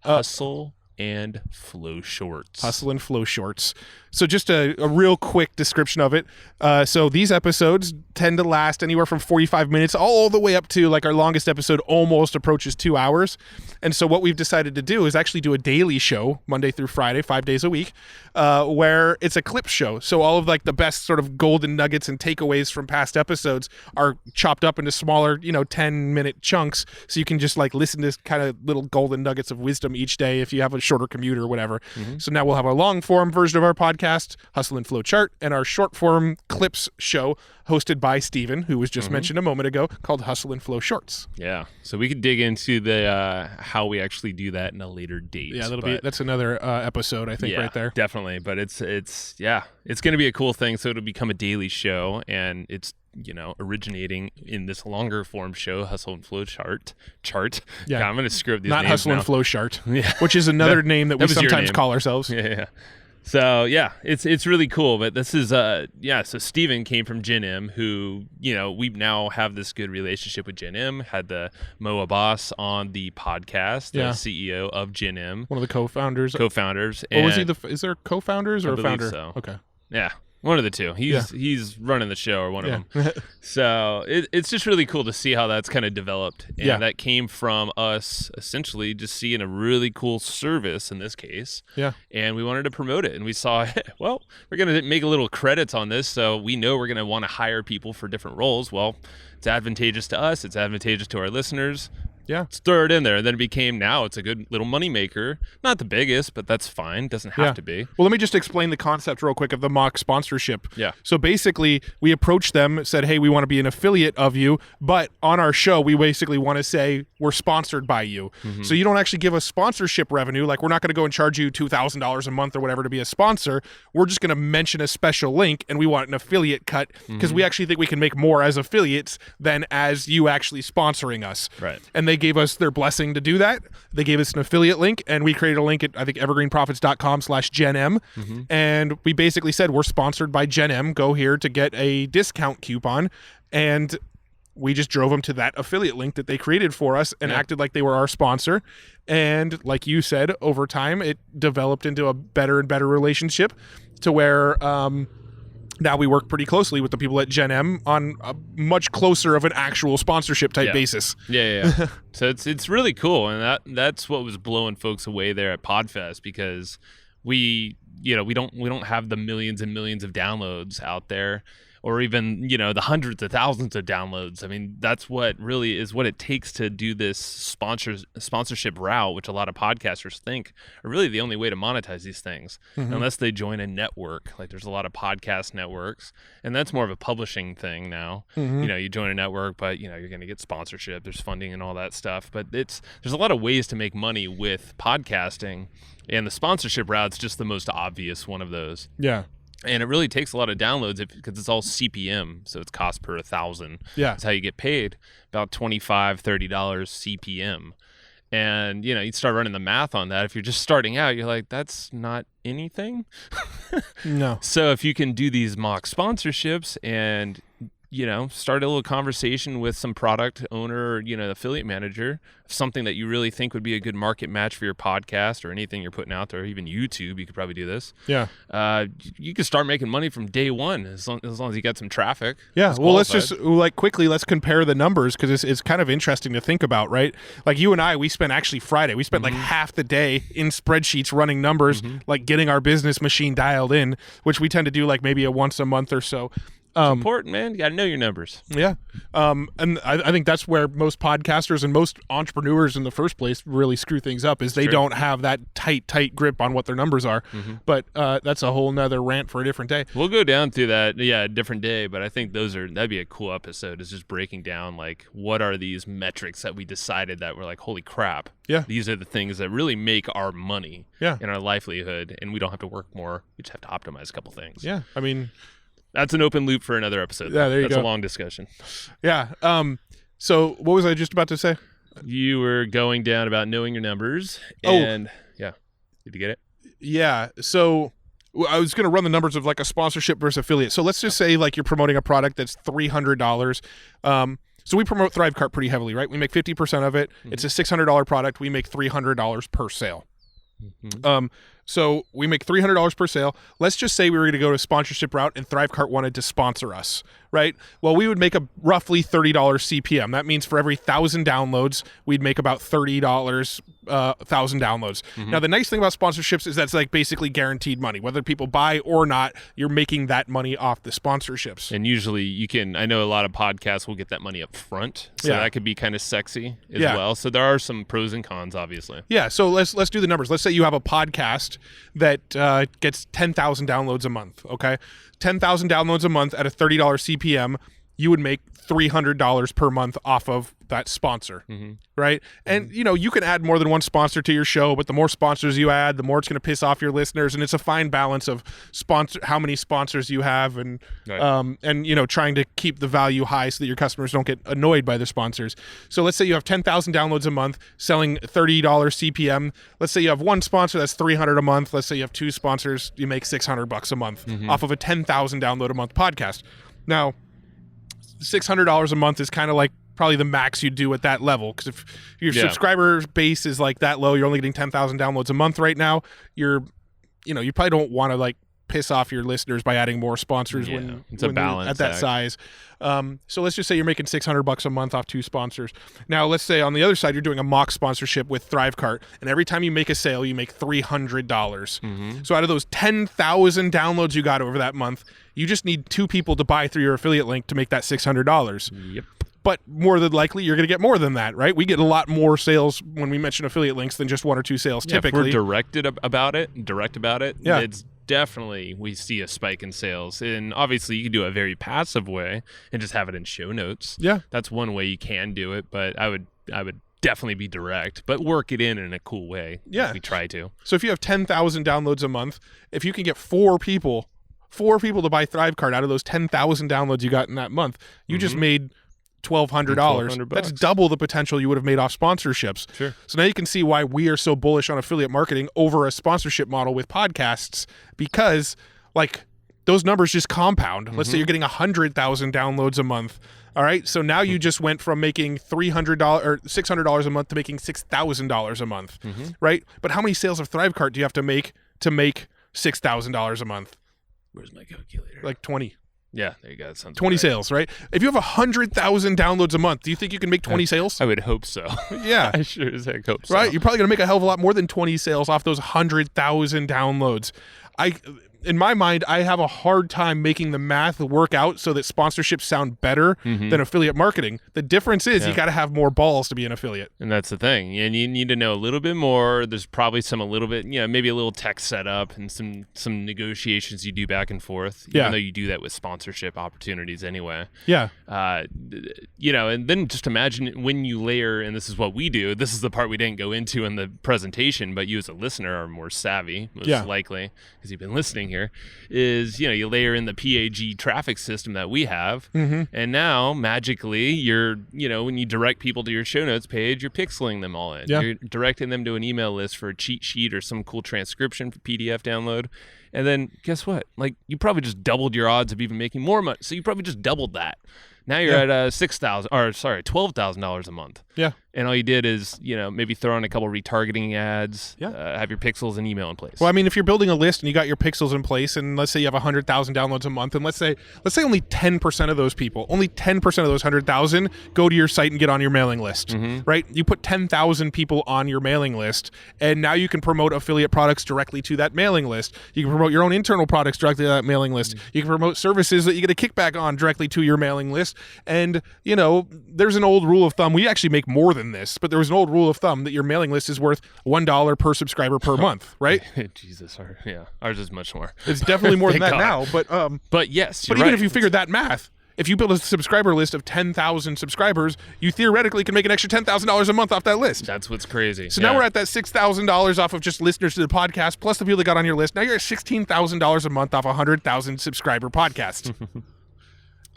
Hustle and Flow Shorts. Hustle and Flow Shorts. So just a real quick description of it. So these episodes tend to last anywhere from 45 minutes all the way up to like our longest episode almost approaches 2 hours. And so what we've decided to do is actually do a daily show Monday through Friday, 5 days a week, where it's a clip show. So all of like the best sort of golden nuggets and takeaways from past episodes are chopped up into smaller, 10-minute chunks. So you can just like listen to kind of little golden nuggets of wisdom each day if you have a shorter commute or whatever. So now we'll have a long form version of our podcast, Hustle and Flow Chart, and our short form clips show hosted by Steven, who was just mentioned a moment ago, called Hustle and Flow Shorts. Yeah. So we could dig into the how we actually do that in a later date. Yeah, that's another episode, I think, right there. Definitely. But it's going to be a cool thing. So it'll become a daily show, and it's originating in this longer form show, Hustle and Flow Chart. Yeah, I'm going to screw up these names. Not Hustle now. and Flow Chart, which is another name that we sometimes call ourselves. Yeah. So yeah, it's really cool. But this is so Steven came from Gen M, who we now have this good relationship with Gen M. Had the Mo Abbas on the podcast, the CEO of Gen M, one of the co-founders. Or was he is there co-founders or a founder? So. Okay. Yeah. One of the two. He's running the show, or one of them. So it's just really cool to see how that's kind of developed. And that came from us essentially just seeing a really cool service in this case. Yeah. And we wanted to promote it. And we saw, well, we're going to make a little credits on this. So we know we're going to want to hire people for different roles. Well, it's advantageous to us. It's advantageous to our listeners. Yeah. Let's throw it in there. And then now it's a good little money maker. Not the biggest, but that's fine. Doesn't have to be. Well, let me just explain the concept real quick of the mock sponsorship. Yeah. So basically, we approached them, said, hey, we want to be an affiliate of you, but on our show, we basically want to say we're sponsored by you. So you don't actually give us sponsorship revenue. Like, we're not going to go and charge you $2,000 a month or whatever to be a sponsor. We're just going to mention a special link, and we want an affiliate cut because we actually think we can make more as affiliates than as you actually sponsoring us. Right. And they gave us their blessing to do that. They gave us an affiliate link, and we created a link at, I think, evergreenprofits.com/GenM. And we basically said, we're sponsored by Gen M. Go here to get a discount coupon. And we just drove them to that affiliate link that they created for us and acted like they were our sponsor. And like you said, over time, it developed into a better and better relationship to where now we work pretty closely with the people at Gen M on a much closer of an actual sponsorship type basis. Yeah. So it's really cool, and that's what was blowing folks away there at Podfest, because we don't have the millions and millions of downloads out there, or even the hundreds of thousands of downloads. I mean, that's what really is what it takes to do this sponsorship route, which a lot of podcasters think are really the only way to monetize these things, unless they join a network. Like, there's a lot of podcast networks, and that's more of a publishing thing now. You join a network, but you're going to get sponsorship, there's funding and all that stuff. But there's a lot of ways to make money with podcasting, and the sponsorship route's just the most obvious one of those. Yeah. And it really takes a lot of downloads because it's all CPM, so it's cost per 1,000. Yeah. That's how you get paid, about $25, $30 CPM. And, you start running the math on that. If you're just starting out, you're like, that's not anything. No. So if you can do these mock sponsorships and start a little conversation with some product owner or, affiliate manager, something that you really think would be a good market match for your podcast or anything you're putting out there, even YouTube, you could probably do this. Yeah. You could start making money from day one as long as you got some traffic. Yeah. Well, let's just let's compare the numbers, because it's kind of interesting to think about, right? Like, you and I, we spent Friday, we spent like half the day in spreadsheets running numbers, like getting our business machine dialed in, which we tend to do like maybe once a month or so. It's important, man. You got to know your numbers. Yeah. And I think that's where most podcasters and most entrepreneurs in the first place really screw things up, is they don't have that tight grip on what their numbers are. But that's a whole nother rant for a different day. We'll go down through that, a different day. But I think that'd be a cool episode, is just breaking down, like, what are these metrics that we decided that we're like, holy crap. Yeah. These are the things that really make our money and our livelihood, and we don't have to work more. We just have to optimize a couple things. Yeah. I mean, that's an open loop for another episode. Yeah, there you go. That's a long discussion. Yeah. So what was I just about to say? You were going down about knowing your numbers. And yeah. Did you get it? Yeah. So I was going to run the numbers of like a sponsorship versus affiliate. So let's just say like you're promoting a product that's $300. So we promote ThriveCart pretty heavily, right? We make 50% of it. It's a $600 product. We make $300 per sale. So we make $300 per sale. Let's just say we were going to go to a sponsorship route and ThriveCart wanted to sponsor us, right? Well, we would make a roughly $30 CPM. That means for every 1,000 downloads, we'd make about $30 1,000 downloads. Now, the nice thing about sponsorships is that's like basically guaranteed money. Whether people buy or not, you're making that money off the sponsorships. And usually I know a lot of podcasts will get that money up front. So that could be kind of sexy as well. So there are some pros and cons, obviously. Yeah, so let's do the numbers. Let's say you have a podcast that gets 10,000 downloads a month, okay? 10,000 downloads a month at a $30 CPM, you would make $300 per month off of that sponsor, right? And, you can add more than one sponsor to your show, but the more sponsors you add, the more it's going to piss off your listeners. And it's a fine balance of how many sponsors you have and trying to keep the value high so that your customers don't get annoyed by the sponsors. So let's say you have 10,000 downloads a month selling $30 CPM. Let's say you have one sponsor, that's $300 a month. Let's say you have two sponsors, you make $600 a month off of a 10,000 download a month podcast. Now, $600 a month is kind of like probably the max you'd do at that level, because if your subscriber base is like that low, you're only getting 10,000 downloads a month right now, you probably don't want to like piss off your listeners by adding more sponsors when it's a balance at that size. So let's just say you're making $600 a month off two sponsors. Now let's say on the other side you're doing a mock sponsorship with Thrivecart, and every time you make a sale you make $300. So out of those 10,000 downloads you got over that month, you just need two people to buy through your affiliate link to make that $600. Yep. But more than likely, you're going to get more than that, right? We get a lot more sales when we mention affiliate links than just one or two sales typically. If we're direct about it, it's definitely we see a spike in sales. And obviously, you can do it a very passive way and just have it in show notes. Yeah. That's one way you can do it, but I would definitely be direct, but work it in a cool way. Yeah. We try to. So if you have 10,000 downloads a month, if you can get four people to buy Thrivecart out of those 10,000 downloads you got in that month, you just made $1,200. That's double the potential you would have made off sponsorships. Sure. So now you can see why we are so bullish on affiliate marketing over a sponsorship model with podcasts, because like those numbers just compound. Let's say you're getting 100,000 downloads a month. All right. So now you just went from making $300 or $600 a month to making $6,000 a month. Right. But how many sales of Thrivecart do you have to make $6,000 a month? Where's my calculator? Like 20. Yeah, there you go. That sounds 20 right. sales, right? If you have 100,000 downloads a month, do you think you can make 20 sales? I would hope so. Yeah. I sure as heck hope so. Right? You're probably going to make a hell of a lot more than 20 sales off those 100,000 downloads. In my mind, I have a hard time making the math work out so that sponsorships sound better than affiliate marketing. The difference is you got to have more balls to be an affiliate. And that's the thing. And you need to know a little bit more. There's probably maybe a little tech setup and some negotiations you do back and forth, even though you do that with sponsorship opportunities anyway. Yeah. And then just imagine when you layer, and this is what we do, this is the part we didn't go into in the presentation, but you as a listener are more savvy, most likely, because you've been listening here, is you layer in the PAG traffic system that we have, and now magically when you direct people to your show notes page, you're pixeling them all in. You're directing them to an email list for a cheat sheet or some cool transcription for PDF download. And then guess what? Like you probably just doubled your odds of even making more money. So you probably just doubled that. Now you're at $12,000 a month. Yeah. And all you did is, maybe throw on a couple retargeting ads, have your pixels and email in place. Well, I mean, if you're building a list and you got your pixels in place, and let's say you have 100,000 downloads a month, and let's say only 10% of those people, only 10% of those 100,000 go to your site and get on your mailing list, right? You put 10,000 people on your mailing list, and now you can promote affiliate products directly to that mailing list. You can promote your own internal products directly to that mailing list. You can promote services that you get a kickback on directly to your mailing list. And, there's an old rule of thumb. We actually make more than this, but there was an old rule of thumb that your mailing list is worth $1 per subscriber per month, right? Jesus, ours is much more. It's definitely more than that now, but yes, but even if you figured that math, if you build a subscriber list of 10,000 subscribers, you theoretically can make an extra $10,000 a month off that list. That's what's crazy. So now we're at that $6,000 off of just listeners to the podcast, plus the people that got on your list. Now you're at $16,000 a month off 100,000 subscriber podcast.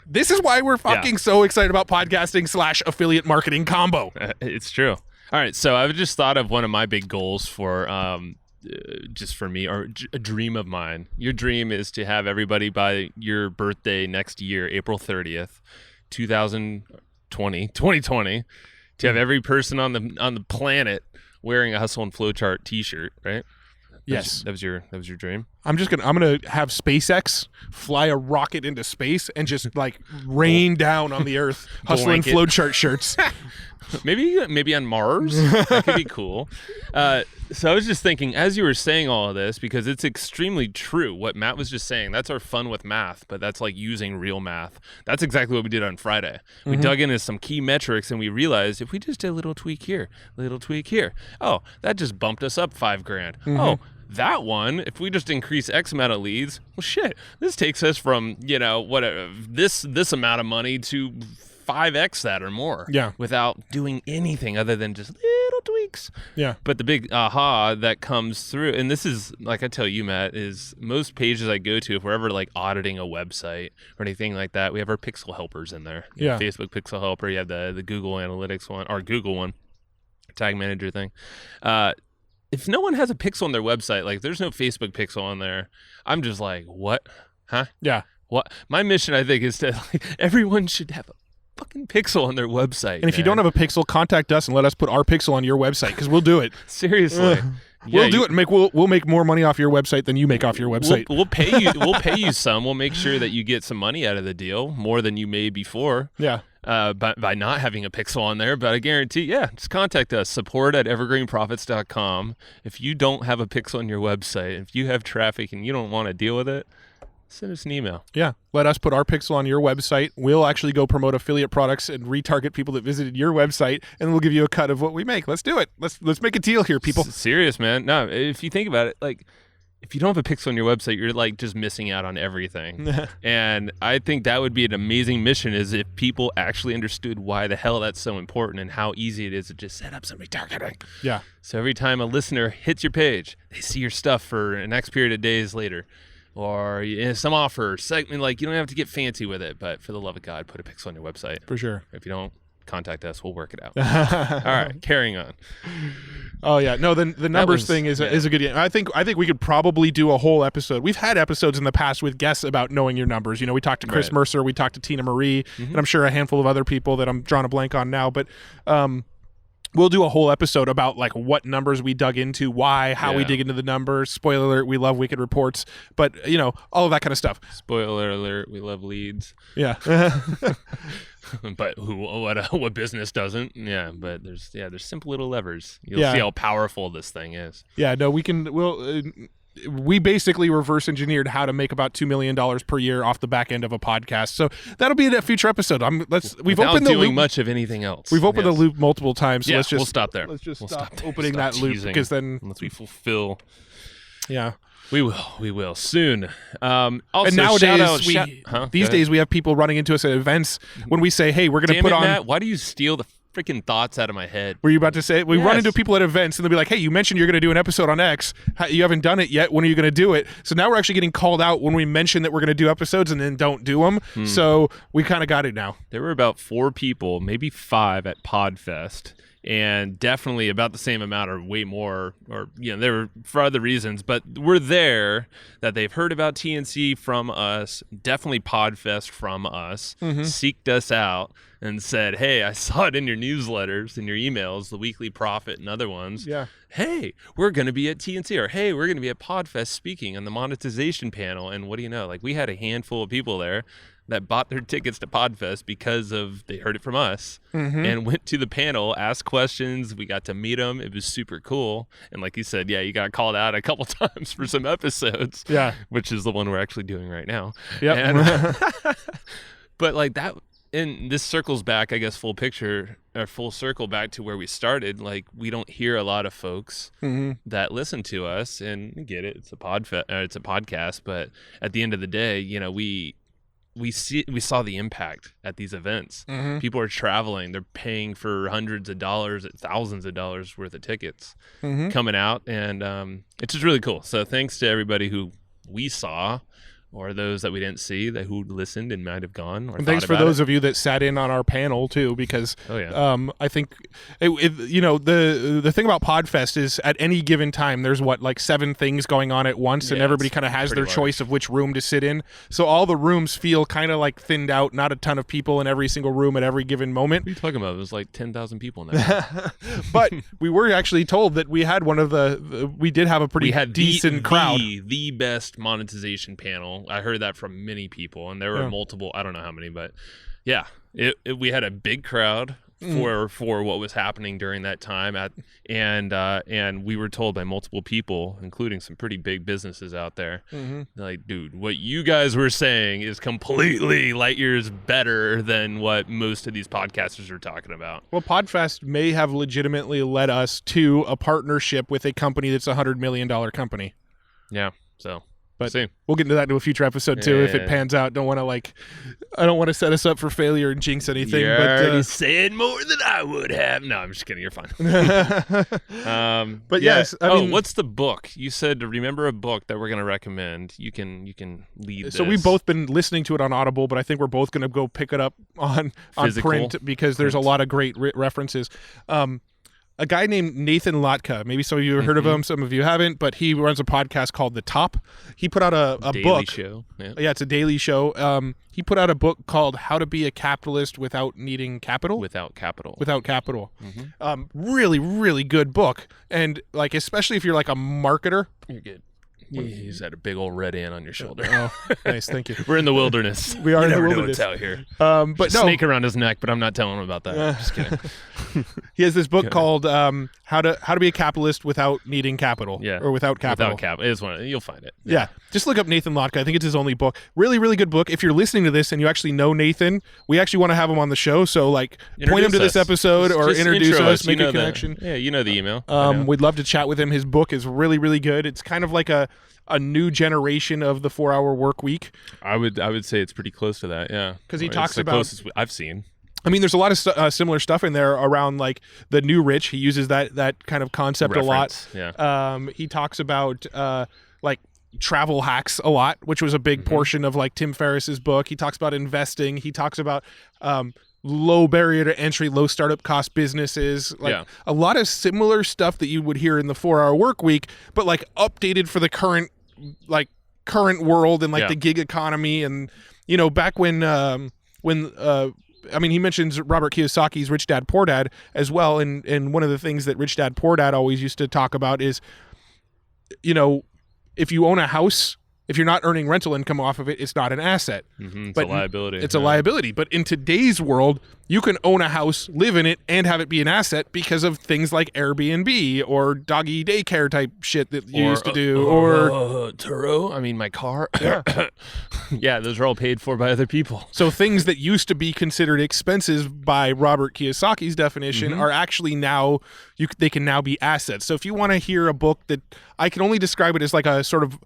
This is why we're fucking so excited about podcasting / affiliate marketing combo. It's true. All right. So I've just thought of one of my big goals for just for me, or a dream of mine. Your dream is to have everybody by your birthday next year, April 30th, 2020, to have every person on the planet wearing a Hustle and Flowchart t-shirt, right? Yes. That was your dream. I'm gonna have SpaceX fly a rocket into space and just like rain down on the Earth, hustling flowchart shirts. Maybe on Mars. That could be cool. So I was just thinking, as you were saying all of this, because it's extremely true what Matt was just saying. That's our fun with math, but that's like using real math. That's exactly what we did on Friday. We dug into some key metrics and we realized if we just did a little tweak here, oh, that just bumped us up $5,000. Oh, that one, if we just increase X amount of leads, well, shit, this takes us from, this amount of money to 5x that or more. Yeah. Without doing anything other than just little tweaks. Yeah. But the big aha that comes through, and this is, like I tell you, Matt, is most pages I go to, if we're ever like auditing a website or anything like that, we have our pixel helpers in there. Yeah. Facebook pixel helper, you have the Google Analytics one, or Google one, tag manager thing. If no one has a pixel on their website, like there's no Facebook pixel on there, I'm just like, what? Huh? Yeah. What? My mission, I think, is to everyone should have a fucking pixel on their website. And if you don't have a pixel, contact us and let us put our pixel on your website because we'll do it. Seriously. We'll do it and we'll make more money off your website than you make off your website. We'll pay you. We'll pay you some. We'll make sure that you get some money out of the deal, more than you made before. Yeah. By not having a pixel on there. But I guarantee, just contact us, support@evergreenprofits.com. If you don't have a pixel on your website, if you have traffic and you don't want to deal with it, send us an email. Yeah. Let us put our pixel on your website. We'll actually go promote affiliate products and retarget people that visited your website, and we'll give you a cut of what we make. Let's do it. Let's make a deal here, people. Serious, man. No, if you think about it, like, if you don't have a pixel on your website, you're like just missing out on everything. And I think that would be an amazing mission, is if people actually understood why the hell that's so important and how easy it is to just set up some retargeting. Yeah. So every time a listener hits your page, they see your stuff for an X period of days later. Or some offer segment, like you don't have to get fancy with it, but for the love of God, put a pixel on your website. For sure. If you don't, contact us. We'll work it out. All right, carrying on. Oh yeah, no, the numbers thing is a good. I think we could probably do a whole episode. We've had episodes in the past with guests about knowing your numbers. We talked to Chris Mercer, we talked to Tina Marie, and I'm sure a handful of other people that I'm drawing a blank on now, but. We'll do a whole episode about like what numbers we dug into, why, how we dig into the numbers. Spoiler alert, we love Wicked Reports, but all of that kind of stuff. Spoiler alert, we love leads. Yeah. But what business doesn't? Yeah, but there's simple little levers. You'll see how powerful this thing is. Yeah, no, we basically reverse engineered how to make about $2 million per year off the back end of a podcast. So that'll be a future episode. We've opened the loop. Much of anything else. We've opened the loop multiple times. So we'll stop there. Let's just stop opening that loop, because then unless we fulfill. Yeah. We will soon. Also, and nowadays, these days we have people running into us at events when we say, "Hey, we're going to put on." Matt, why do you steal the freaking thoughts out of my head? Were you about to say? We run into people at events and they'll be like, "Hey, you mentioned you're going to do an episode on X. You haven't done it yet. When are you going to do it?" So now we're actually getting called out when we mention that we're going to do episodes and then don't do them. So we kind of got it now. There were about 4 people, maybe 5 at Podfest. And definitely about the same amount or way more, or they were for other reasons, but we're there that they've heard about TNC from us, definitely Podfest from us, seeked us out and said, "Hey, I saw it in your newsletters, in your emails, the Weekly Profit and other ones. Yeah. Hey, we're going to be at TNC," or "Hey, we're going to be at Podfest speaking on the monetization panel." And what do you know? Like, we had a handful of people there that bought their tickets to Podfest because they heard it from us and went to the panel, asked questions. We got to meet them. It was super cool. And like you said, you got called out a couple times for some episodes, which is the one we're actually doing right now. Yep. But like that, and this circles back, I guess, full circle back to where we started. Like, we don't hear a lot of folks that listen to us, and get it. It's a podcast, but at the end of the day, we saw the impact at these events. People are traveling, they're paying for hundreds of dollars, thousands of dollars worth of tickets coming out, and it's just really cool. So thanks to everybody who we saw or those that we didn't see that who listened and might have gone. Or and thanks for those of you that sat in on our panel too, because I think the thing about Podfest is at any given time there's like 7 things going on at once, and everybody kind of has their choice of which room to sit in. So all the rooms feel kind of like thinned out, not a ton of people in every single room at every given moment. What are you talking about? It was like 10,000 people in that. But we were actually told that we had we did have a pretty decent crowd. The best monetization panel. I heard that from many people, and there were multiple. I don't know how many, but yeah, we had a big crowd for what was happening during that time. And we were told by multiple people, including some pretty big businesses out there, like, dude, what you guys were saying is completely light years better than what most of these podcasters are talking about. Well, Podfest may have legitimately led us to a partnership with a company that's $100 million company. Yeah, so. But we'll get into that in a future episode too if it pans out. I don't want to set us up for failure and jinx anything. You're saying more than I would have. No, I'm just kidding. You're fine. But yes. I mean, what's the book? You said to remember a book that we're going to recommend. You can lead this. So we've both been listening to it on Audible, but I think we're both going to go pick it up on print because there's a lot of great references. A guy named Nathan Latka. Maybe some of you have heard of him, some of you haven't, but he runs a podcast called The Top. He put out a daily book. Show. Yeah, it's a daily show. He put out a book called How to Be a Capitalist Without Needing Capital. Without Capital. Really, really good book. And like, especially if you're like a marketer. You're good. He's had a big old red ant on your shoulder. Oh, nice, thank you. We're in the wilderness. We are in the wilderness. Know what's out here. But no, snake around his neck, but I'm not telling him about that. Just kidding. He has this book called How to Be a Capitalist Without Needing Capital. Yeah, or Without Capital. It is one. You'll find it. Yeah, just look up Nathan Latka. I think it's his only book. Really, really good book. If you're listening to this and you actually know Nathan, we actually want to have him on the show. So like, point him to this episode or introduce us, make a connection. You know the email. We'd love to chat with him. His book is really, really good. It's kind of like a new generation of the 4-hour work week. I would say it's pretty close to that, yeah. Because he talks about the closest I've seen. I mean, there's a lot of similar stuff in there around like the new rich. He uses that kind of concept reference, a lot. Yeah. He talks about like travel hacks a lot, which was a big portion of like Tim Ferriss's book. He talks about investing. He talks about low barrier to entry, low startup cost businesses, like a lot of similar stuff that you would hear in the 4-hour work week, but like updated for the current world and like the gig economy. And, you know, back when I mean, he mentions Robert Kiyosaki's Rich Dad, Poor Dad as well. And one of the things that Rich Dad, Poor Dad always used to talk about is, you know, if you own a house, if you're not earning rental income off of it, it's not an asset. It's a liability. It's a liability. But in today's world, you can own a house, live in it, and have it be an asset because of things like Airbnb or doggy daycare type shit that you used to do. Or Turo. I mean, my car. Yeah, those are all paid for by other people. So things that used to be considered expenses by Robert Kiyosaki's definition are actually now, they can now be assets. So if you want to hear a book that I can only describe it as like a sort of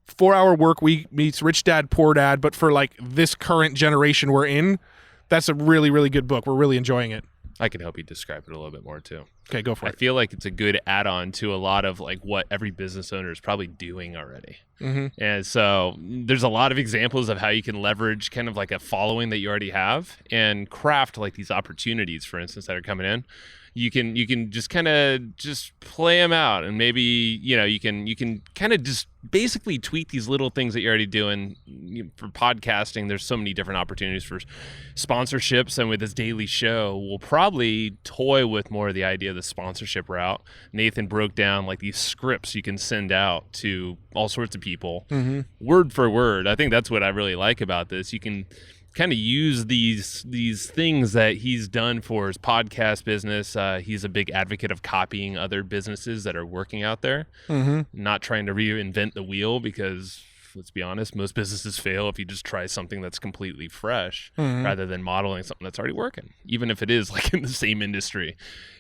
4-hour work week meets Rich Dad, Poor Dad, but for like this current generation we're in, that's a really, really good book. We're really enjoying it. I can help you describe it a little bit more too. Okay, go for it. I feel like it's a good add-on to a lot of like what every business owner is probably doing already. And so there's a lot of examples of how you can leverage kind of like a following that you already have and craft like these opportunities, for instance, that are coming in. You can just kind of just play them out, and maybe, you know, you can kind of just basically tweak these little things that you're already doing. For podcasting, there's so many different opportunities for sponsorships, and with this daily show, we'll probably toy with more of the idea of the sponsorship route. Nathan broke down like these scripts you can send out to all sorts of people, word for word. I think that's what I really like about this. You can kind of use these things that he's done for his podcast business. He's a big advocate of copying other businesses that are working out there, not trying to reinvent the wheel, because let's be honest, most businesses fail if you just try something that's completely fresh rather than modeling something that's already working, even if it is like in the same industry.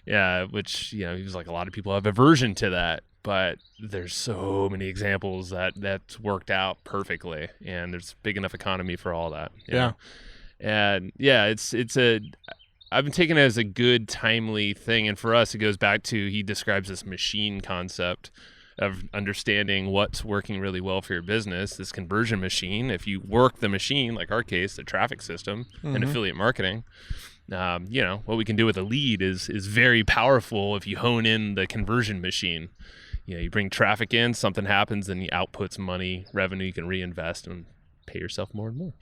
Yeah, which, you know, he was like, a lot of people have aversion to that. But there's so many examples that's worked out perfectly, and there's big enough economy for all that. Yeah. And yeah, I've been taking it as a good, timely thing. And for us, it goes back to, he describes this machine concept of understanding what's working really well for your business. This conversion machine, if you work the machine, like our case, the traffic system and affiliate marketing, what we can do with a lead is very powerful if you hone in the conversion machine. You bring traffic in, something happens, and you output some money, revenue you can reinvest and pay yourself more and more.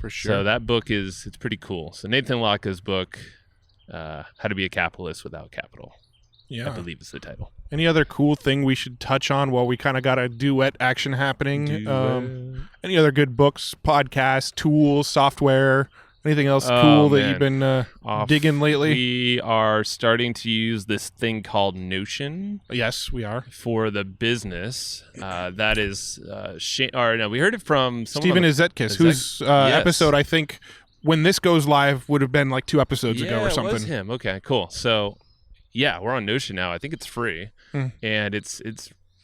For sure. So that book it's pretty cool. So Nathan Locke's book, How to Be a Capitalist Without Capital. I believe is the title. Any other cool thing we should touch on while we kind of got a duet action happening? Any other good books, podcasts, tools, software, anything else cool that you've been digging lately? We are starting to use this thing called Notion. Yes, we are. For the business. That is, we heard it from Stephen Izetkis, whose episode, I think, when this goes live, would have been like 2 episodes ago or something. It was him. Okay, cool. So, yeah, we're on Notion now. I think it's free, and it's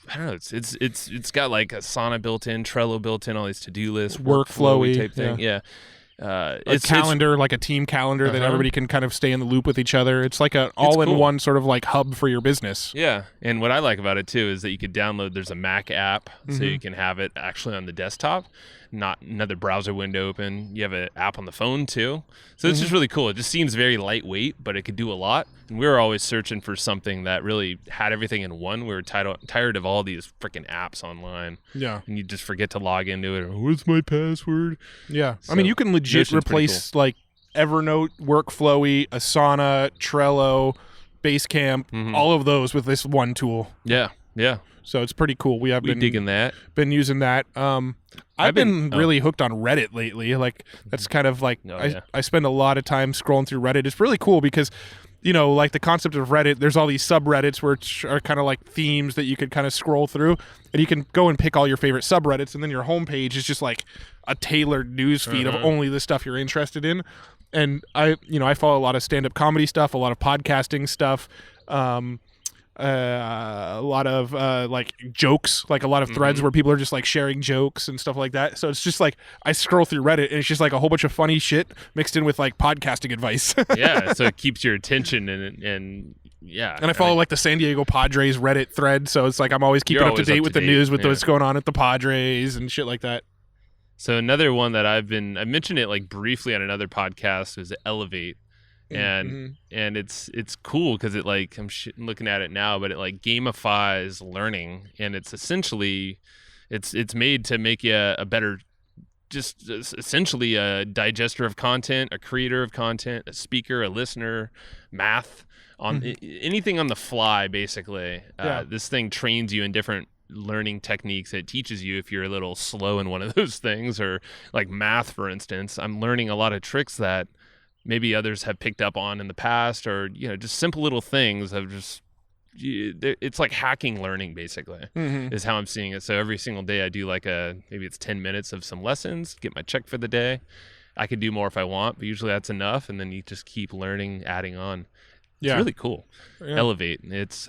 I don't know. It's got like Asana built in, Trello built in, all these to-do lists, workflowy type thing. Yeah. It's calendar, like a team calendar that everybody can kind of stay in the loop with each other. It's like an all-in-one sort of like hub for your business. Yeah, and what I like about it too is that you could download. There's a Mac app, so you can have it actually on the desktop, not another browser window open. You have an app on the phone too, so it's just really cool. It just seems very lightweight, but it could do a lot. And we were always searching for something that really had everything in one. We were tired of all these freaking apps online. Yeah, and you just forget to log into it. Or, what's my password? Yeah, so, I mean, you can legit replace like Evernote, Workflowy, Asana, Trello, Basecamp, all of those with this one tool. Yeah. So it's pretty cool. We've been digging that. Been using that. I've been really hooked on Reddit lately. Like that's kind of like I spend a lot of time scrolling through Reddit. It's really cool because like the concept of Reddit, there's all these subreddits which are kind of like themes that you could kind of scroll through, and you can go and pick all your favorite subreddits, and then your homepage is just like a tailored news feed of only the stuff you're interested in. And I follow a lot of stand-up comedy stuff, a lot of podcasting stuff, a lot of like jokes, like a lot of threads where people are just like sharing jokes and stuff like that. So it's just like I scroll through Reddit and it's just like a whole bunch of funny shit mixed in with like podcasting advice. Yeah, so it keeps your attention and yeah. And I follow like the San Diego Padres Reddit thread, so it's like I'm always keeping up to date with the news with what's going on at the Padres and shit like that. So another one that I mentioned it like briefly on another podcast was Elevate. And it's cool because it like I'm looking at it now, but it like gamifies learning, and it's essentially it's made to make you a better, just essentially a digester of content, a creator of content, a speaker, a listener, math on anything on the fly basically. This thing trains you in different learning techniques. It teaches you if you're a little slow in one of those things, or like math, for instance. I'm learning a lot of tricks that maybe others have picked up on in the past, or just simple little things of just it's like hacking learning basically is how I'm seeing it. So every single day I do like maybe it's 10 minutes of some lessons, get my check for the day. I could do more if I want, but usually that's enough, and then you just keep learning, adding on. It's really cool. Elevate.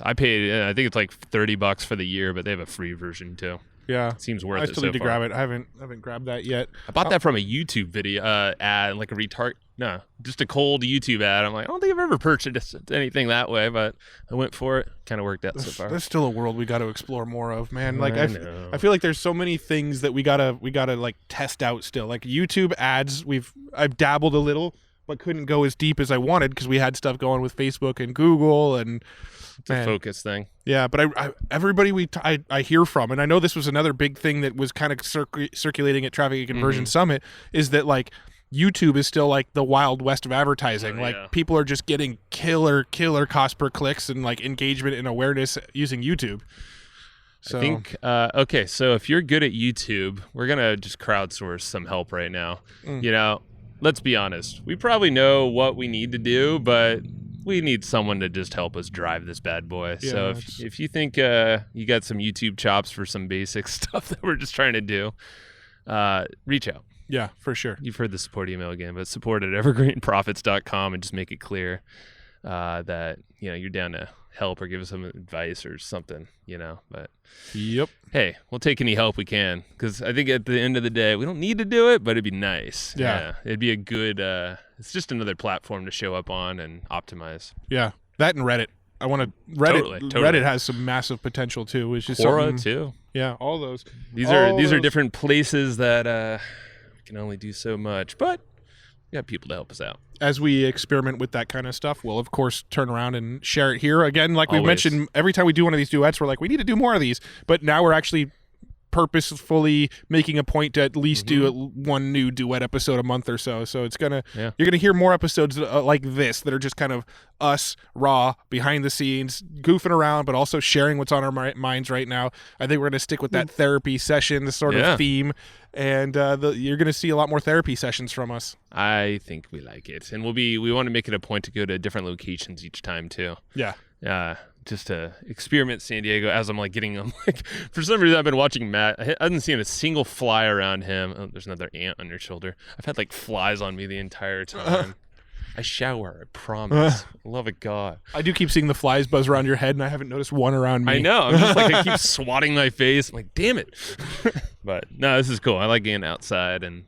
I paid I think it's like $30 for the year, but they have a free version too. Yeah, it seems worth it. I still need to grab it. I haven't grabbed that yet. I bought that from a YouTube video ad, like just a cold YouTube ad. I'm like, I don't think I've ever purchased anything that way, but I went for it. Kind of worked out so far. There's still a world we got to explore more of, man. Like I feel like there's so many things that we gotta like test out still. Like YouTube ads, I've dabbled a little, but couldn't go as deep as I wanted because we had stuff going with Facebook and Google and. It's a focus thing. Yeah, but everybody I hear from, and I know this was another big thing that was kind of circulating at Traffic and Conversion Summit, is that like YouTube is still like the wild west of advertising. People are just getting killer cost per clicks and like engagement and awareness using YouTube. So. I think okay, so if you're good at YouTube, we're gonna just crowdsource some help right now. Let's be honest. We probably know what we need to do, but we need someone to just help us drive this bad boy. Yeah, so if you think you got some YouTube chops for some basic stuff that we're just trying to do, reach out. Yeah, for sure. You've heard the support email again, but support@evergreenprofits.com, and just make it clear that you're down to help or give us some advice or something. But yep. Hey, we'll take any help we can, because I think at the end of the day, we don't need to do it, but it'd be nice. Yeah, it'd be a good. It's just another platform to show up on and optimize. Yeah, that and Reddit. I want to Reddit. Totally. Reddit has some massive potential too. It's just Quora too. Yeah, all those. These are different places that we can only do so much, but we got people to help us out. As we experiment with that kind of stuff, we'll of course turn around and share it here again. Like we've Always. mentioned, every time we do one of these duets, we're like, we need to do more of these. But now we're actually purposefully making a point to at least do one new duet episode a month or so. So it's you're gonna hear more episodes like this that are just kind of us raw behind the scenes, goofing around, but also sharing what's on our minds right now. I think we're gonna stick with that therapy session sort of theme, and you're gonna see a lot more therapy sessions from us. I think we like it, and we want to make it a point to go to different locations each time too. Yeah. Just to experiment San Diego as I'm for some reason I've been watching Matt. I haven't seen a single fly around him. Oh, there's another ant on your shoulder. I've had like flies on me the entire time. I shower, I promise. Love of God. I do keep seeing the flies buzz around your head, and I haven't noticed one around me. I know. I'm just I keep swatting my face. I'm like, damn it. But no, this is cool. I like getting outside, and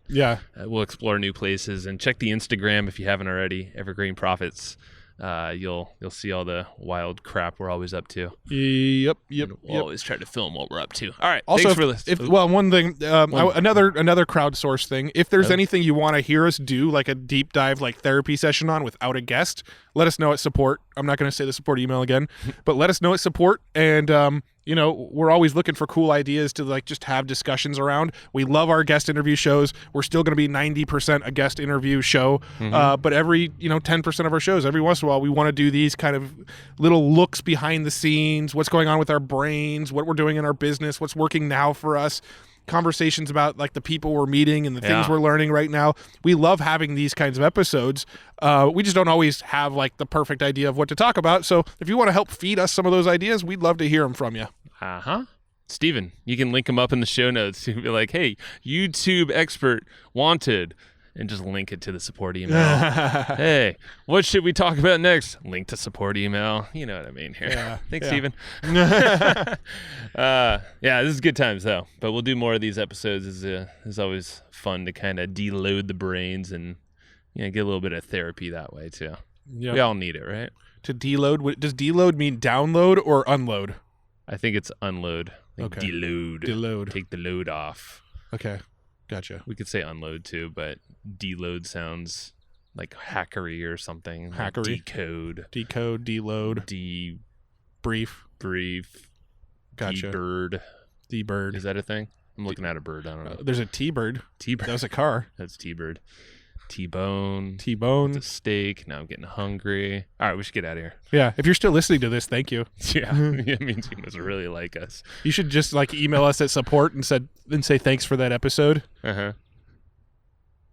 we'll explore new places. And check the Instagram if you haven't already. Evergreen Profits. You'll see all the wild crap we're always up to. Yep. We'll always try to film what we're up to. All right. Also, thanks for listening. One thing, another crowdsource thing. If there's anything you want to hear us do, like a deep dive, like therapy session on without a guest, let us know at support. I'm not going to say the support email again, but let us know at support. And we're always looking for cool ideas to just have discussions around. We love our guest interview shows. We're still going to be 90% a guest interview show. But every 10% of our shows, every once in a while, we want to do these kind of little looks behind the scenes, what's going on with our brains, what we're doing in our business, what's working now for us. Conversations about the people we're meeting and the things we're learning right now. We love having these kinds of episodes. We just don't always have the perfect idea of what to talk about. So if you want to help feed us some of those ideas, we'd love to hear them from you. Steven, you can link them up in the show notes. You can be like, hey, YouTube expert wanted, and just link it to the support email. Hey, what should we talk about next? Link to support email. You know what I mean here. Yeah. Thanks, Steven. This is good times though. But we'll do more of these episodes. Is always fun to kind of deload the brains and get a little bit of therapy that way too. Yep. We all need it, right? To deload, does deload mean download or unload? I think it's unload. Okay. Deload. Take the load off. Okay. Gotcha. We could say unload too, but deload sounds like hackery or something. Hackery. Decode, deload. Brief. Gotcha. D-bird. Is that a thing? I'm looking at a bird. I don't know. There's a T-bird. T-bird. That was a car. That's T-bird. T-bone. T-bone. It's a steak. Now I'm getting hungry. All right, we should get out of here. Yeah, if you're still listening to this, thank you. Yeah, it means you must really like us. You should just email us at support and say thanks for that episode.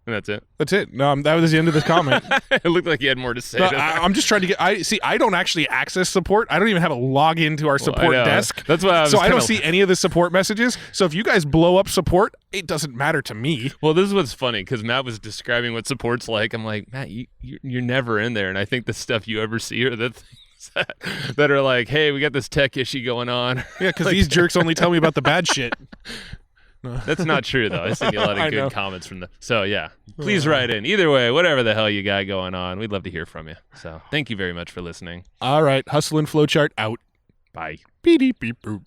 And that's it. That's it. No, that was the end of this comment. It looked like you had more to say. No, I'm just trying to get. I don't actually access support. I don't even have a login to our support desk. That's why. I don't see any of the support messages. So if you guys blow up support, it doesn't matter to me. Well, this is what's funny because Matt was describing what support's like. I'm like, Matt, you're never in there, and I think the stuff you ever see are the things that are like, hey, we got this tech issue going on. Yeah, because these jerks only tell me about the bad shit. That's not true, though. I sent you a lot of good comments from So, yeah, please write in. Either way, whatever the hell you got going on, we'd love to hear from you. So, thank you very much for listening. All right. Hustle and Flowchart out. Bye. Beep, beep, boop.